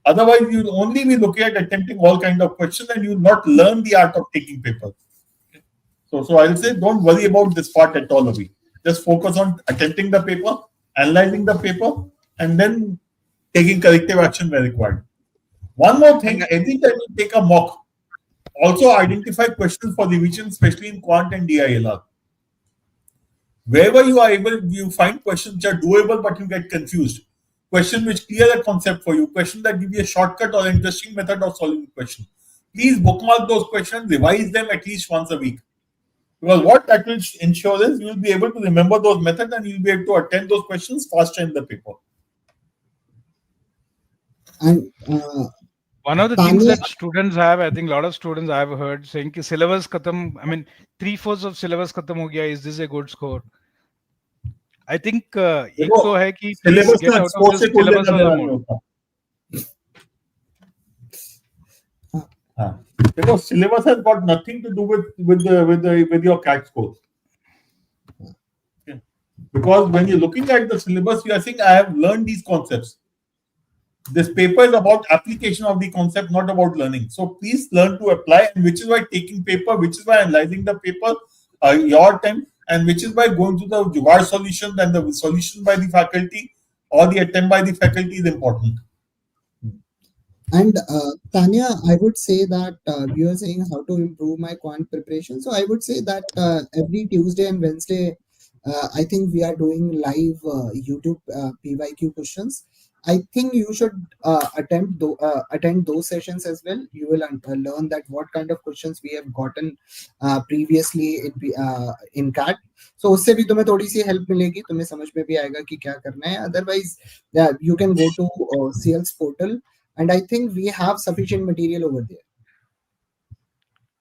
Otherwise, you'll only be looking at attempting all kind of questions and you'll not learn the art of taking papers. So I'll say don't worry about this part at all, Abhi. Just focus on attempting the paper, analyzing the paper, and then taking corrective action where required. One more thing, every time you take a mock, also identify questions for revision, especially in quant and DILR. Wherever you are able, you find questions which are doable, but you get confused. Questions which clear a concept for you, questions that give you a shortcut or interesting method of solving the question. Please bookmark those questions, revise them at least once a week. Because what that will ensure is you will be able to remember those methods and you will be able to attempt those questions faster in the paper. And one of the things that students have, I think a lot of students I've heard saying कि syllabus khatam, I mean 3/4 of syllabus khatam ho gaya, is this a good score? I think एक तो है कि please get out of this syllabus mode. Because syllabus has got nothing to do with your CAT scores. Because when you're looking at the syllabus, you are saying, I have learned these concepts. This paper is about application of the concept, not about learning. So please learn to apply, and which is why taking paper, which is why analyzing the paper, your time, and which is why going to the VARC solutions and the solution by the faculty or the attempt by the faculty is important. And Tanya, I would say that you are saying how to improve my quant preparation. So I would say that every Tuesday and Wednesday, I think we are doing live YouTube PYQ questions. I think you should attend those sessions as well. You will learn that what kind of questions we have gotten previously in CAT. So उससे भी तुम्हें थोड़ी सी help मिलेगी, तुम्हें समझ में भी आएगा कि क्या करना है. Otherwise, you can go to CL's portal, and I think we have sufficient material over there.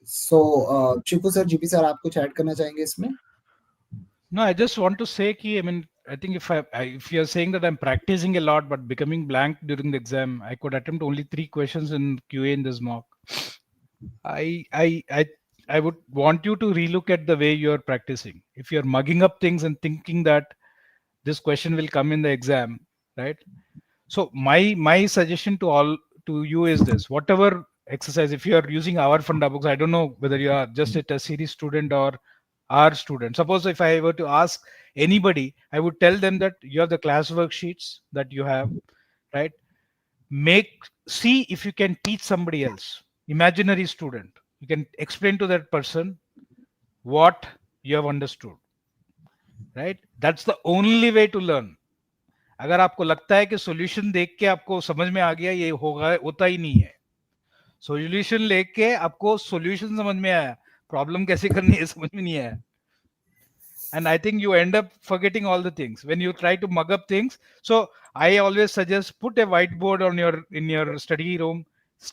So Chiku sir, GP sir, आप कुछ ऐड करना चाहेंगे इसमें? No, I just want to say कि I mean, I think if you're saying that I'm practicing a lot but becoming blank during the exam, I could attempt only 3 questions in QA in this mock. I would want you to relook at the way you're practicing. If you're mugging up things and thinking that this question will come in the exam, right? So my suggestion to you is this: whatever exercise, if you are using our funda books, I don't know whether you are just a test series student or our student. Suppose if I were to ask anybody, I would tell them that you have the class worksheets that you have, right? See if you can teach somebody else, imaginary student. You can explain to that person what you have understood, right? That's the only way to learn. अगर आपको लगता है कि solution देख के आपको समझ में आ गया, ये होता ही नहीं है. सॉल्यूशन लेके आपको सॉल्यूशन समझ में आया, प्रॉब्लम कैसे करनी है समझ में नहीं आया. And I think you end up forgetting all the things when you try to mug up things. So I always suggest put a whiteboard in your study room.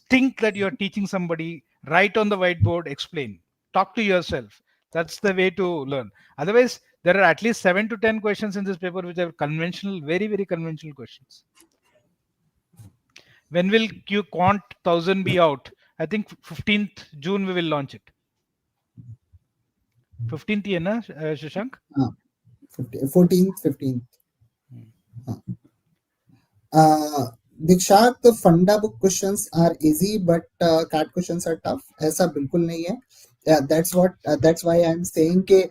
Think that you're teaching somebody. Write on the whiteboard. Explain. Talk to yourself. That's the way to learn. Otherwise, there are at least 7 to 10 questions in this paper which are conventional, very, very conventional questions. When will Quant 1000 be out? I think 15th June we will launch it. 15th है ना Shashank? 14th. Dikshant, the funda book questions are easy, but CAT questions are tough. ऐसा बिल्कुल नहीं है. That's why I'm saying कि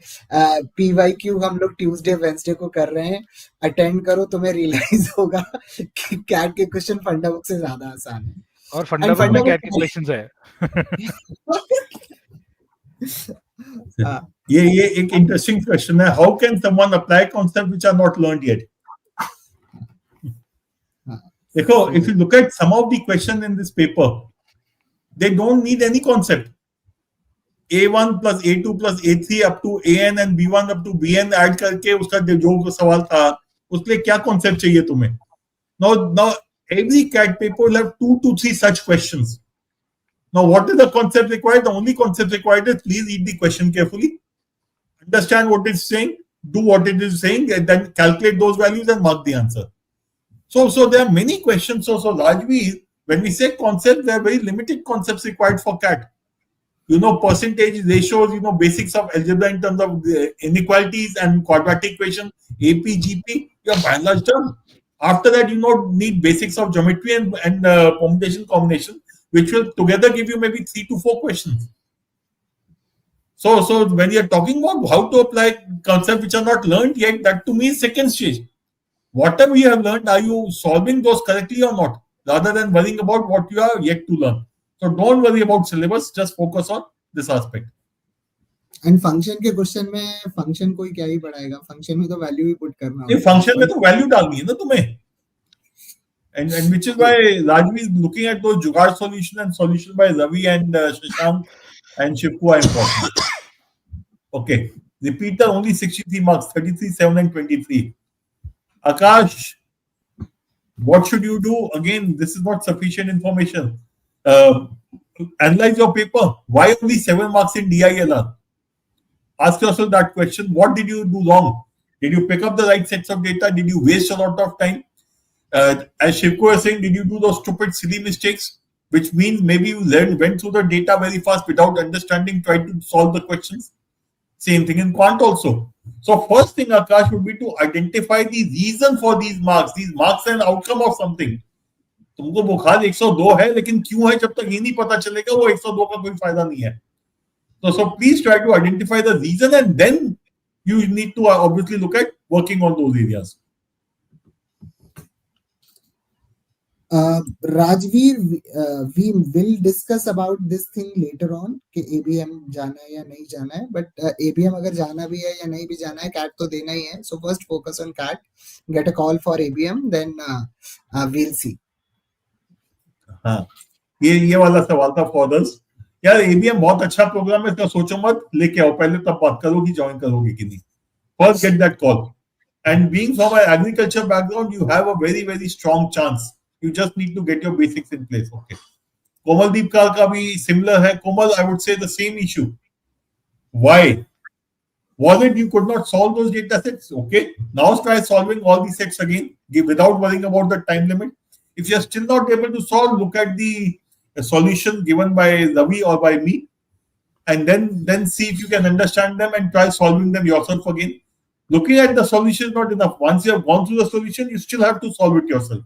PYQ हम लोग Tuesday, Wednesday को कर रहे हैं. Attend करो, तुम्हें realize होगा कि CAT के question funda book से ज़्यादा आसान है. और funda book में CAT के questions है. ये एक interesting question है. How can someone apply concepts which are not learned yet? देखो, if you look at some of the questions in this paper, they don't need any concept. A1 plus A2 plus A3 up to AN and B1 up to BN add करके उसका जो सवाल था, उसके लिए क्या concept चाहिए तुम्हें? Now every CAT paper will have 2 to 3 such questions. Now, what is the concept required? The only concept required is please read the question carefully, understand what it's saying, do what it is saying, and then calculate those values and mark the answer. So there are many questions. So largely, when we say concepts, there are very limited concepts required for CAT. Percentage, ratios, basics of algebra in terms of inequalities and quadratic equation, AP, GP, you're by and large done. After that, need basics of geometry and permutation combination, which will together give you maybe 3 to 4 questions. So when you're talking about how to apply concepts which are not learned yet, that to me is second stage. Whatever you have learned, are you solving those correctly or not? Rather than worrying about what you are yet to learn. So don't worry about syllabus, just focus on this aspect. And function के question में function कोई क्या ही पढ़ाएगा, function में तो value ही put करना होता है, function में तो वैल्यू डालनी है ना तुम्हें. And which is why Rajvi is looking at those Jugaad solution and solution by Ravi and Shashank and Shivku are important. Okay, repeater only 63 marks, 33, 7 and 23. Akash, what should you do? Again, this is not sufficient information. Analyze your paper. Why only 7 marks in DILR? Ask yourself that question. What did you do wrong? Did you pick up the right sets of data? Did you waste a lot of time? As Shivko was saying, did you do those stupid, silly mistakes? Which means maybe you went through the data very fast without understanding, tried to solve the questions. Same thing in quant also. So first thing, Akash, would be to identify the reason for these marks. These marks are an outcome of something. तुमको बुखार 102 है, लेकिन क्यों है जब तक ये नहीं पता चलेगा, वो 102 का कोई फायदा नहीं है. So please try to identify the reason, and then you need to obviously look at working on those areas. Rajveer, we will discuss about this thing later on कि ABM जाना है या नहीं जाना है, but ABM अगर जाना भी है या नहीं भी जाना है, CAT तो देना ही है. So first focus on CAT, get a call for ABM, then we'll see. हाँ, ये वाला सवाल था for others. यार ABM बहुत अच्छा प्रोग्राम है, इसका सोचो मत, लेके आओ पहले, तब बात करो कि ज्वाइन करोगे कि नहीं. First get that call. And being from an agriculture background, you have a very, very strong chance. You just need to get your basics in place. Okay. Komaldeep ka bhi similar hai. Komal, I would say the same issue. Why? Was it you could not solve those data sets? Okay. Now try solving all these sets again without worrying about the time limit. If you're still not able to solve, look at the solution given by Ravi or by me, and then see if you can understand them and try solving them yourself again. Looking at the solution is not enough. Once you have gone through the solution, you still have to solve it yourself.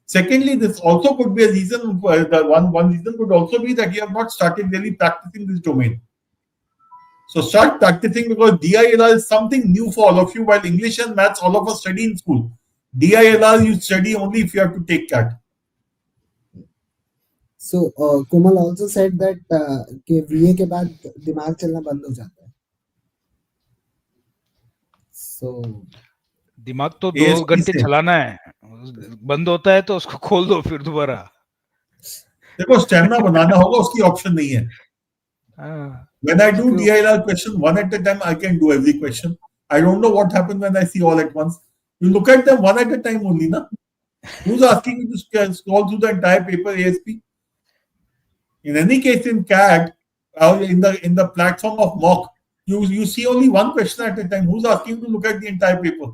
Secondly, this also could be a reason. One reason could also be that you have not started really practicing this domain. So start practicing, because DILR is something new for all of you. While English and maths all of us study in school, DILR you study only if you have to take CAT. So Komal also said that कि VA के बाद दिमाग चलना बंद हो जाता है. So दिमाग तो 2 घंटे चलाना है, बंद होता है तो उसको खोल दो फिर दोबारा. देखो स्टैमिना बनाना होगा, उसकी ऑप्शन नहीं है. When I do DILR question one at a time, I can do every question. I don't know what happens when I see all at once. You look at them one at a time only, na? Who's asking you to scroll through the entire paper ASP? In any case, in CAT, in the platform of mock, you see only one question at a time. Who's asking you to look at the entire paper?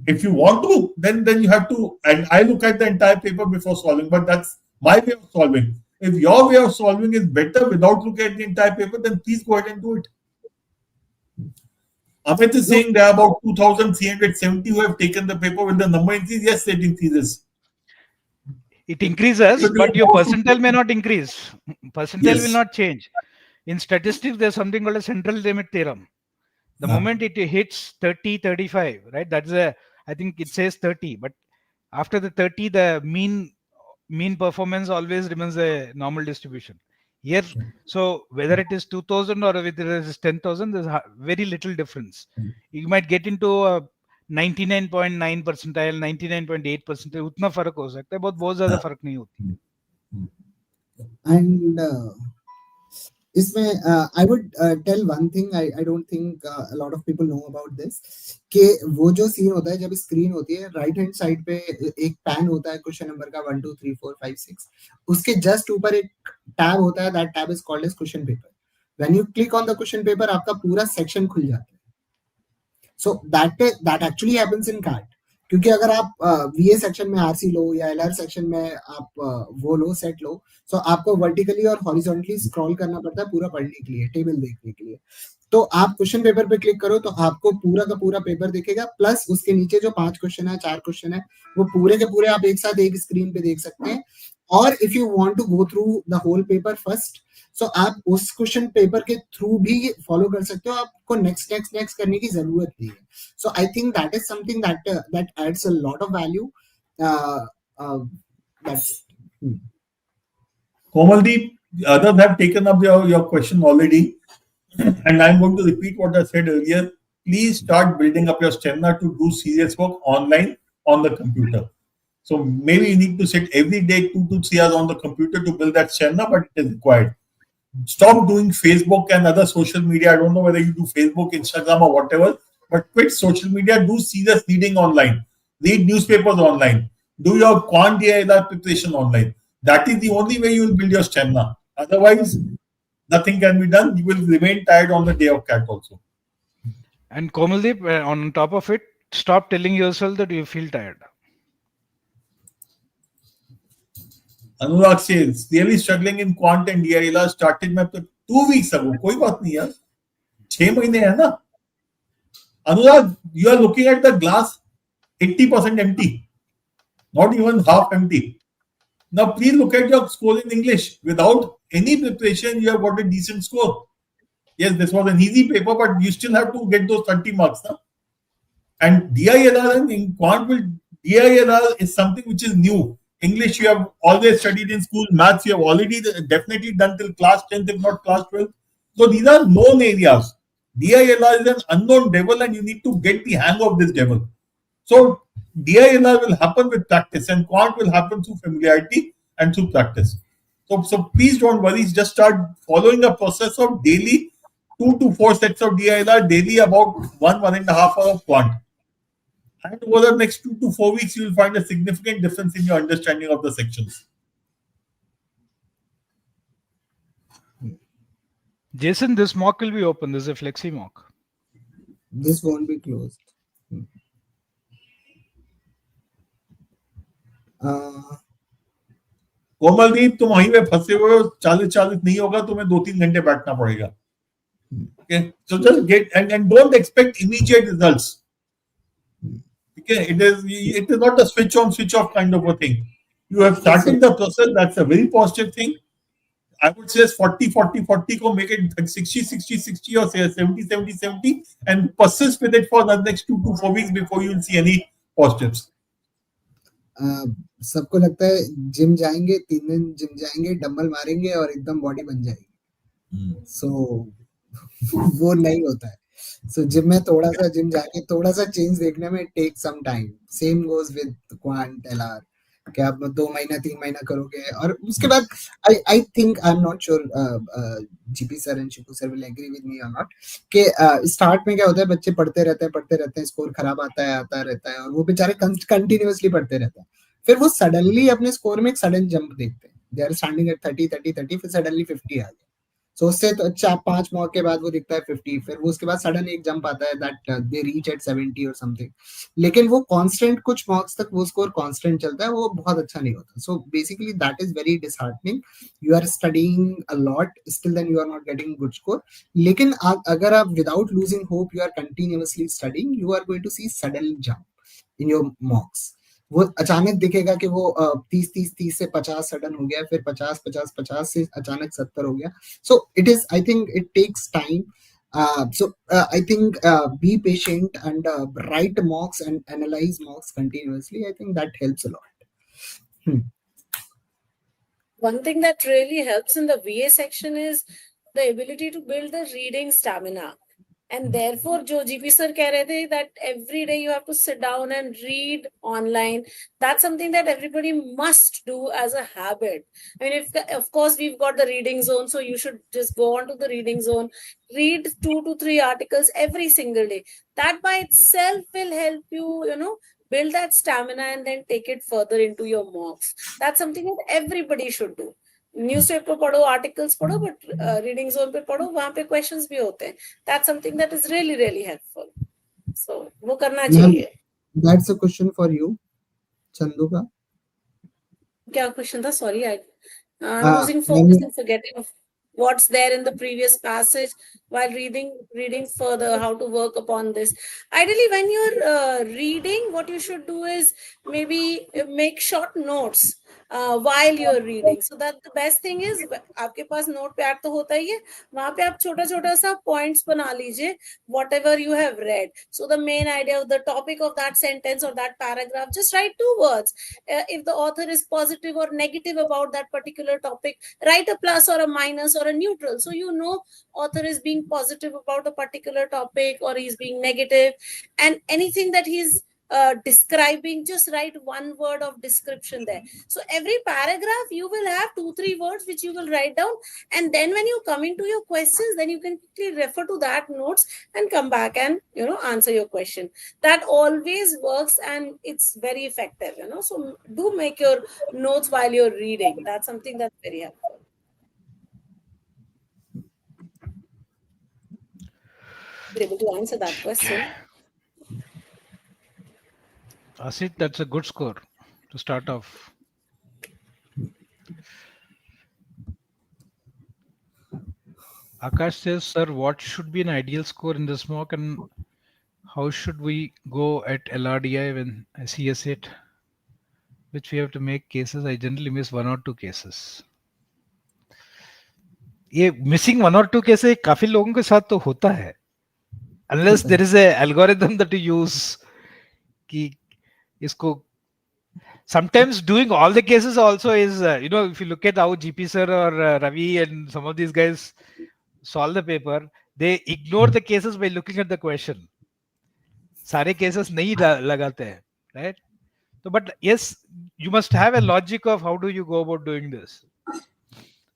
If you want to, then you have to, and I look at the entire paper before solving, but that's my way of solving. If your way of solving is better without looking at the entire paper, then please go ahead and do it. Amit is saying there are about 2,370 who have taken the paper. Will the number increase? Yes, it increases. It increases, but your percentile may not increase. Percentile will not change. In statistics, there's something called a central limit theorem. The moment it hits 30, 35, right? That's I think it says 30, but after the 30, the mean performance always remains a normal distribution. Here, so whether it is 2,000 or whether it is 10,000, there's very little difference. You might get into a 99.9 percentile, 99.8 percentile. उतना फर्क हो सकता है, बहुत ज़्यादा फर्क नहीं होती. And इसमें I would tell one thing. I don't think a lot of people know about this. कि वो जो सीन होता है जब स्क्रीन होती है, राइट हैंड साइड पे एक पैन होता है क्वेश्चन नंबर का 1 2 3 4 5 6, उसके जस्ट ऊपर एक टैब होता है, that tab is called as question paper. When you click on the question paper, आपका पूरा सेक्शन खुल जाता है. So that actually happens in card. क्योंकि अगर आप वीए सेक्शन में आरसी लो या एलआर सेक्शन में आप वो लो सेट लो, तो आपको वर्टिकली और हॉरिजॉन्टली स्क्रॉल करना पड़ता है पूरा पढ़ने के लिए, टेबल देखने के लिए. तो आप क्वेश्चन पेपर पे क्लिक करो तो आपको पूरा का पूरा पेपर दिखेगा, प्लस उसके नीचे जो 5 क्वेश्चन है, 4 क्वेश्चन है, वो पूरे के पूरे आप एक साथ एक स्क्रीन पे देख सकते हैं. और if you want to go through the whole paper first, so आप उस क्वेश्चन पेपर के थ्रू भी फॉलो कर सकते हो, आपको नेक्स्ट करने की जरूरत नहीं है. So I think that is something that adds a lot of value. That's it. Komaldeep, others have taken up your question already, and I'm going to repeat what I said earlier. Please start building up your stamina to do serious work online on the computer. So maybe you need to sit every day 2 to 3 hours on the computer to build that stamina, but it is required. Stop doing Facebook and other social media. I don't know whether you do Facebook, Instagram, or whatever, but quit social media. Do serious reading online. Read newspapers online. Do your quant DILR preparation online. That is the only way you will build your stamina. Otherwise, nothing can be done. You will remain tired on the day of CAT also. And Komaldeep, on top of it, stop telling yourself that you feel tired. Anurag says, really struggling in quant and DILR started my 2 weeks ago. कोई बात नहीं यार, 6 महीने है ना. Anurag, you are looking at the glass 80% empty, not even half empty. Now, please look at your score in English. Without any preparation, you have got a decent score. Yes, this was an easy paper, but you still have to get those 30 marks. Huh? And DILR and in quant will, DILR is something which is new. English you have always studied in school. Maths you have already definitely done till class 10th, if not class 12th. So these are known areas. DILR is an unknown devil and you need to get the hang of this devil. So DILR will happen with practice and quant will happen through familiarity and through practice. So please don't worry. Just start following a process of daily 2 to 4 sets of DILR, daily about 1.5 hours of quant. And over the next 2 to 4 weeks, you will find a significant difference in your understanding of the sections. Jason, this mock will be open. This is a flexi mock. This won't be closed. Komaldeep, तुम वहीं पे फंसे हुए हो, 40 नहीं होगा, तुम्हें 2-3 घंटे बैठना पड़ेगा. Okay, so just get and don't expect immediate results. Okay, it is not a switch on, switch off kind of a thing. You have started the process. That's a very positive thing. I would say 40-40-40 को make it 60-60-60 or say 70-70-70 and persist with it for the next 2 to 4 weeks before you will see any positives. सबको लगता है gym जाएंगे, 3 दिन gym जाएंगे, dumbbell मारेंगे और एकदम बॉडी बन जाएगी. सो वो नहीं होता है. सो जिम में थोड़ा सा जिम जाके थोड़ा सा चेंज देखने में take some time. Same goes with quant LR कि आप 2 महीना 3 महीना करोगे और उसके बाद I think I am not sure GP sir and Shipu sir will agree with me और नॉट कि स्टार्ट में क्या होता है, बच्चे पढ़ते रहते हैं, स्कोर खराब आता रहता है और वो बेचारे कंटिन्यूअसली पढ़ते रहते हैं. फिर वो सडनली अपने स्कोर में एक सडन जंप देखते हैं. दे आर स्टैंडिंग एट 30 फिर सडनली 50 आ गया. सो उससे तो 4-5 मॉक के बाद वो दिखता है 50, फिर वो उसके बाद सडन एक जंप आता है दैट दे रीच एट 70 और समथिंग. लेकिन वो कांस्टेंट कुछ मॉक्स तक वो स्कोर कांस्टेंट चलता है, वो बहुत अच्छा नहीं होता. So basically that is very disheartening. You are studying a lot, still then you are not getting good score. लेकिन अगर आप without losing hope you are continuously studying, you are going to see sudden jump in your mocks. वो अचानक दिखेगा कि वो 30 से 50 sudden हो गया, फिर 50 से अचानक 70 हो गया. So it is, I think it takes time. So I think be patient and write mocks and analyze mocks continuously. I think that helps a lot. One thing that really helps in the VA section is the ability to build the reading stamina. And therefore, जो GP sir कह रहे थे that every day you have to sit down and read online. That's something that everybody must do as a habit. I mean, of course we've got the reading zone, so you should just go on to the reading zone, read 2 to 3 articles every single day. That by itself will help you, build that stamina and then take it further into your mocks. That's something that everybody should do. Newspaper पढ़ो, articles पढ़ो, but reading zone पे पढ़ो, वहां पे questions भी होते हैं. That's something that is really really helpful. So वो करना चाहिए. That's a question for you, Chandu ka. क्या क्वेश्चन था? Sorry, I'm losing focus and forgetting what's there in the previous passage while reading further, how to work upon this. Ideally, when you're reading, what you should do is maybe make short notes while you're reading. So that the best thing is, आपके पास notepad तो होता ही है, वहाँ पे आप छोटा छोटा सा points बना लीजिए, whatever you have read. So the main idea of the topic of that sentence or that paragraph, just write 2 words. If the author is positive or negative about that particular topic, write a plus or a minus or a neutral. So author is being positive about a particular topic or he's being negative, and anything that he's describing, just write 1 word of description there. So every paragraph you will have 2-3 words which you will write down, and then when you come into your questions, then you can quickly refer to that notes and come back and answer your question. That always works and it's very effective. So do make your notes while you're reading. That's something that's very helpful. You're able to answer that question. Asit, that's a good score to start off. Akash says, sir, what should be an ideal score in this mock and how should we go at LRDI when I see a set, which we have to make cases? I generally miss 1 or 2 cases. ये missing 1 or 2 cases काफी लोगों के साथ तो होता है, unless there is a algorithm that you use कि इसको. Sometimes doing all the cases also is, if you look at how GP sir or Ravi and some of these guys solve the paper, they ignore the cases by looking at the question. सारे cases नहीं लगाते हैं, right? So, but yes, you must have a logic of how do you go about doing this.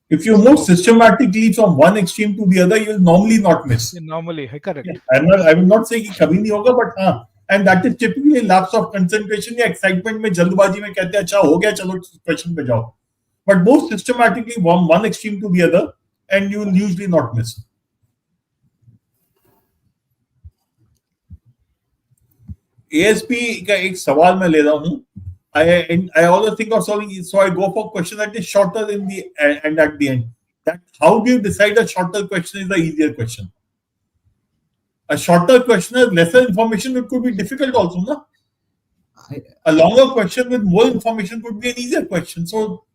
If you move systematically from one extreme to the other, you will normally not miss. Normally, correct. I will not say कि कभी नहीं होगा, but and that is typically a lapse of concentration या excitement में जल्दबाजी में कहते हैं अच्छा हो गया चलो question पे जाओ. But move systematically from one extreme to the other, and you will usually not miss. ASP का एक सवाल मैं ले रहा हूँ. I always think of solving, so I go for question that is shorter in the and at the end. That how do you decide a shorter question is the easier question? A shorter question has lesser information. It could be difficult also, no? A longer question with more information could be an easier question. So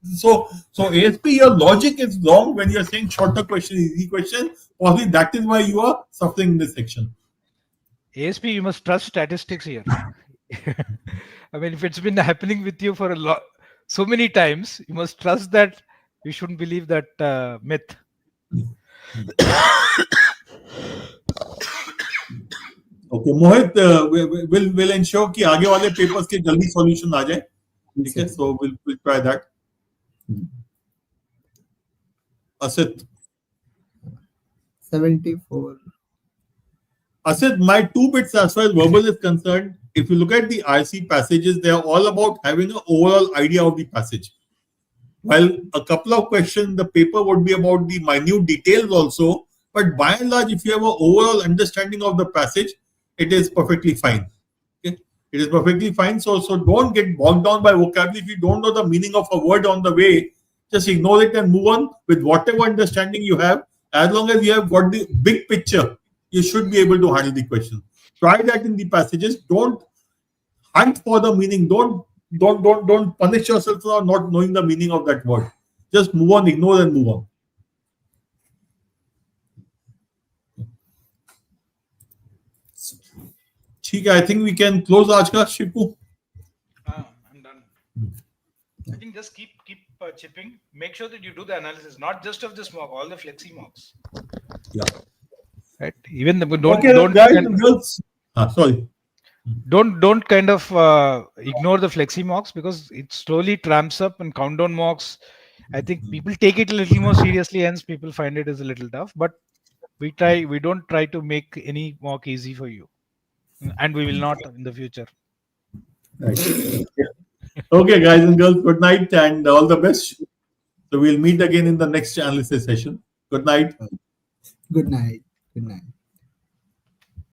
ASP, your logic is wrong when you're saying shorter question is easy question. Probably that is why you are suffering in this section. ASP, you must trust statistics here. I mean, if it's been happening with you for so many times, you must trust that. You shouldn't believe that myth. Okay, Mohit will ensure कि आगे वाले papers के जल्दी solution आ जाए. ठीक है, so we'll try that. Asit. 74. Asit, my 2 bits as far as verbal is concerned, if you look at the IC passages, they are all about having an overall idea of the passage. While a couple of questions in the paper would be about the minute details also, but by and large, if you have an overall understanding of the passage, it is perfectly fine. Okay? It is perfectly fine. So don't get bogged down by vocabulary. If you don't know the meaning of a word on the way, just ignore it and move on with whatever understanding you have. As long as you have got the big picture, you should be able to handle the question. Try that in the passages. Don't hunt for the meaning. Don't punish yourself for not knowing the meaning of that word. Just move on, ignore and move on. ठीक है, I think we can close आज का Shipu. I'm done. I think just keep chipping. Make sure that you do the analysis, not just of this mock, all the flexi mocks. Yeah. right? Even Okay, guys and girls. Sorry. don't kind of ignore the flexi mocks, because it slowly tramps up, and countdown mocks, I think people take it a little more seriously, hence people find it is a little tough. But we don't try to make any mock easy for you, and we will not in the future. Right. Okay, guys and girls, good night and all the best. So we'll meet again in the next analysis session. Good night. Good night. Good night.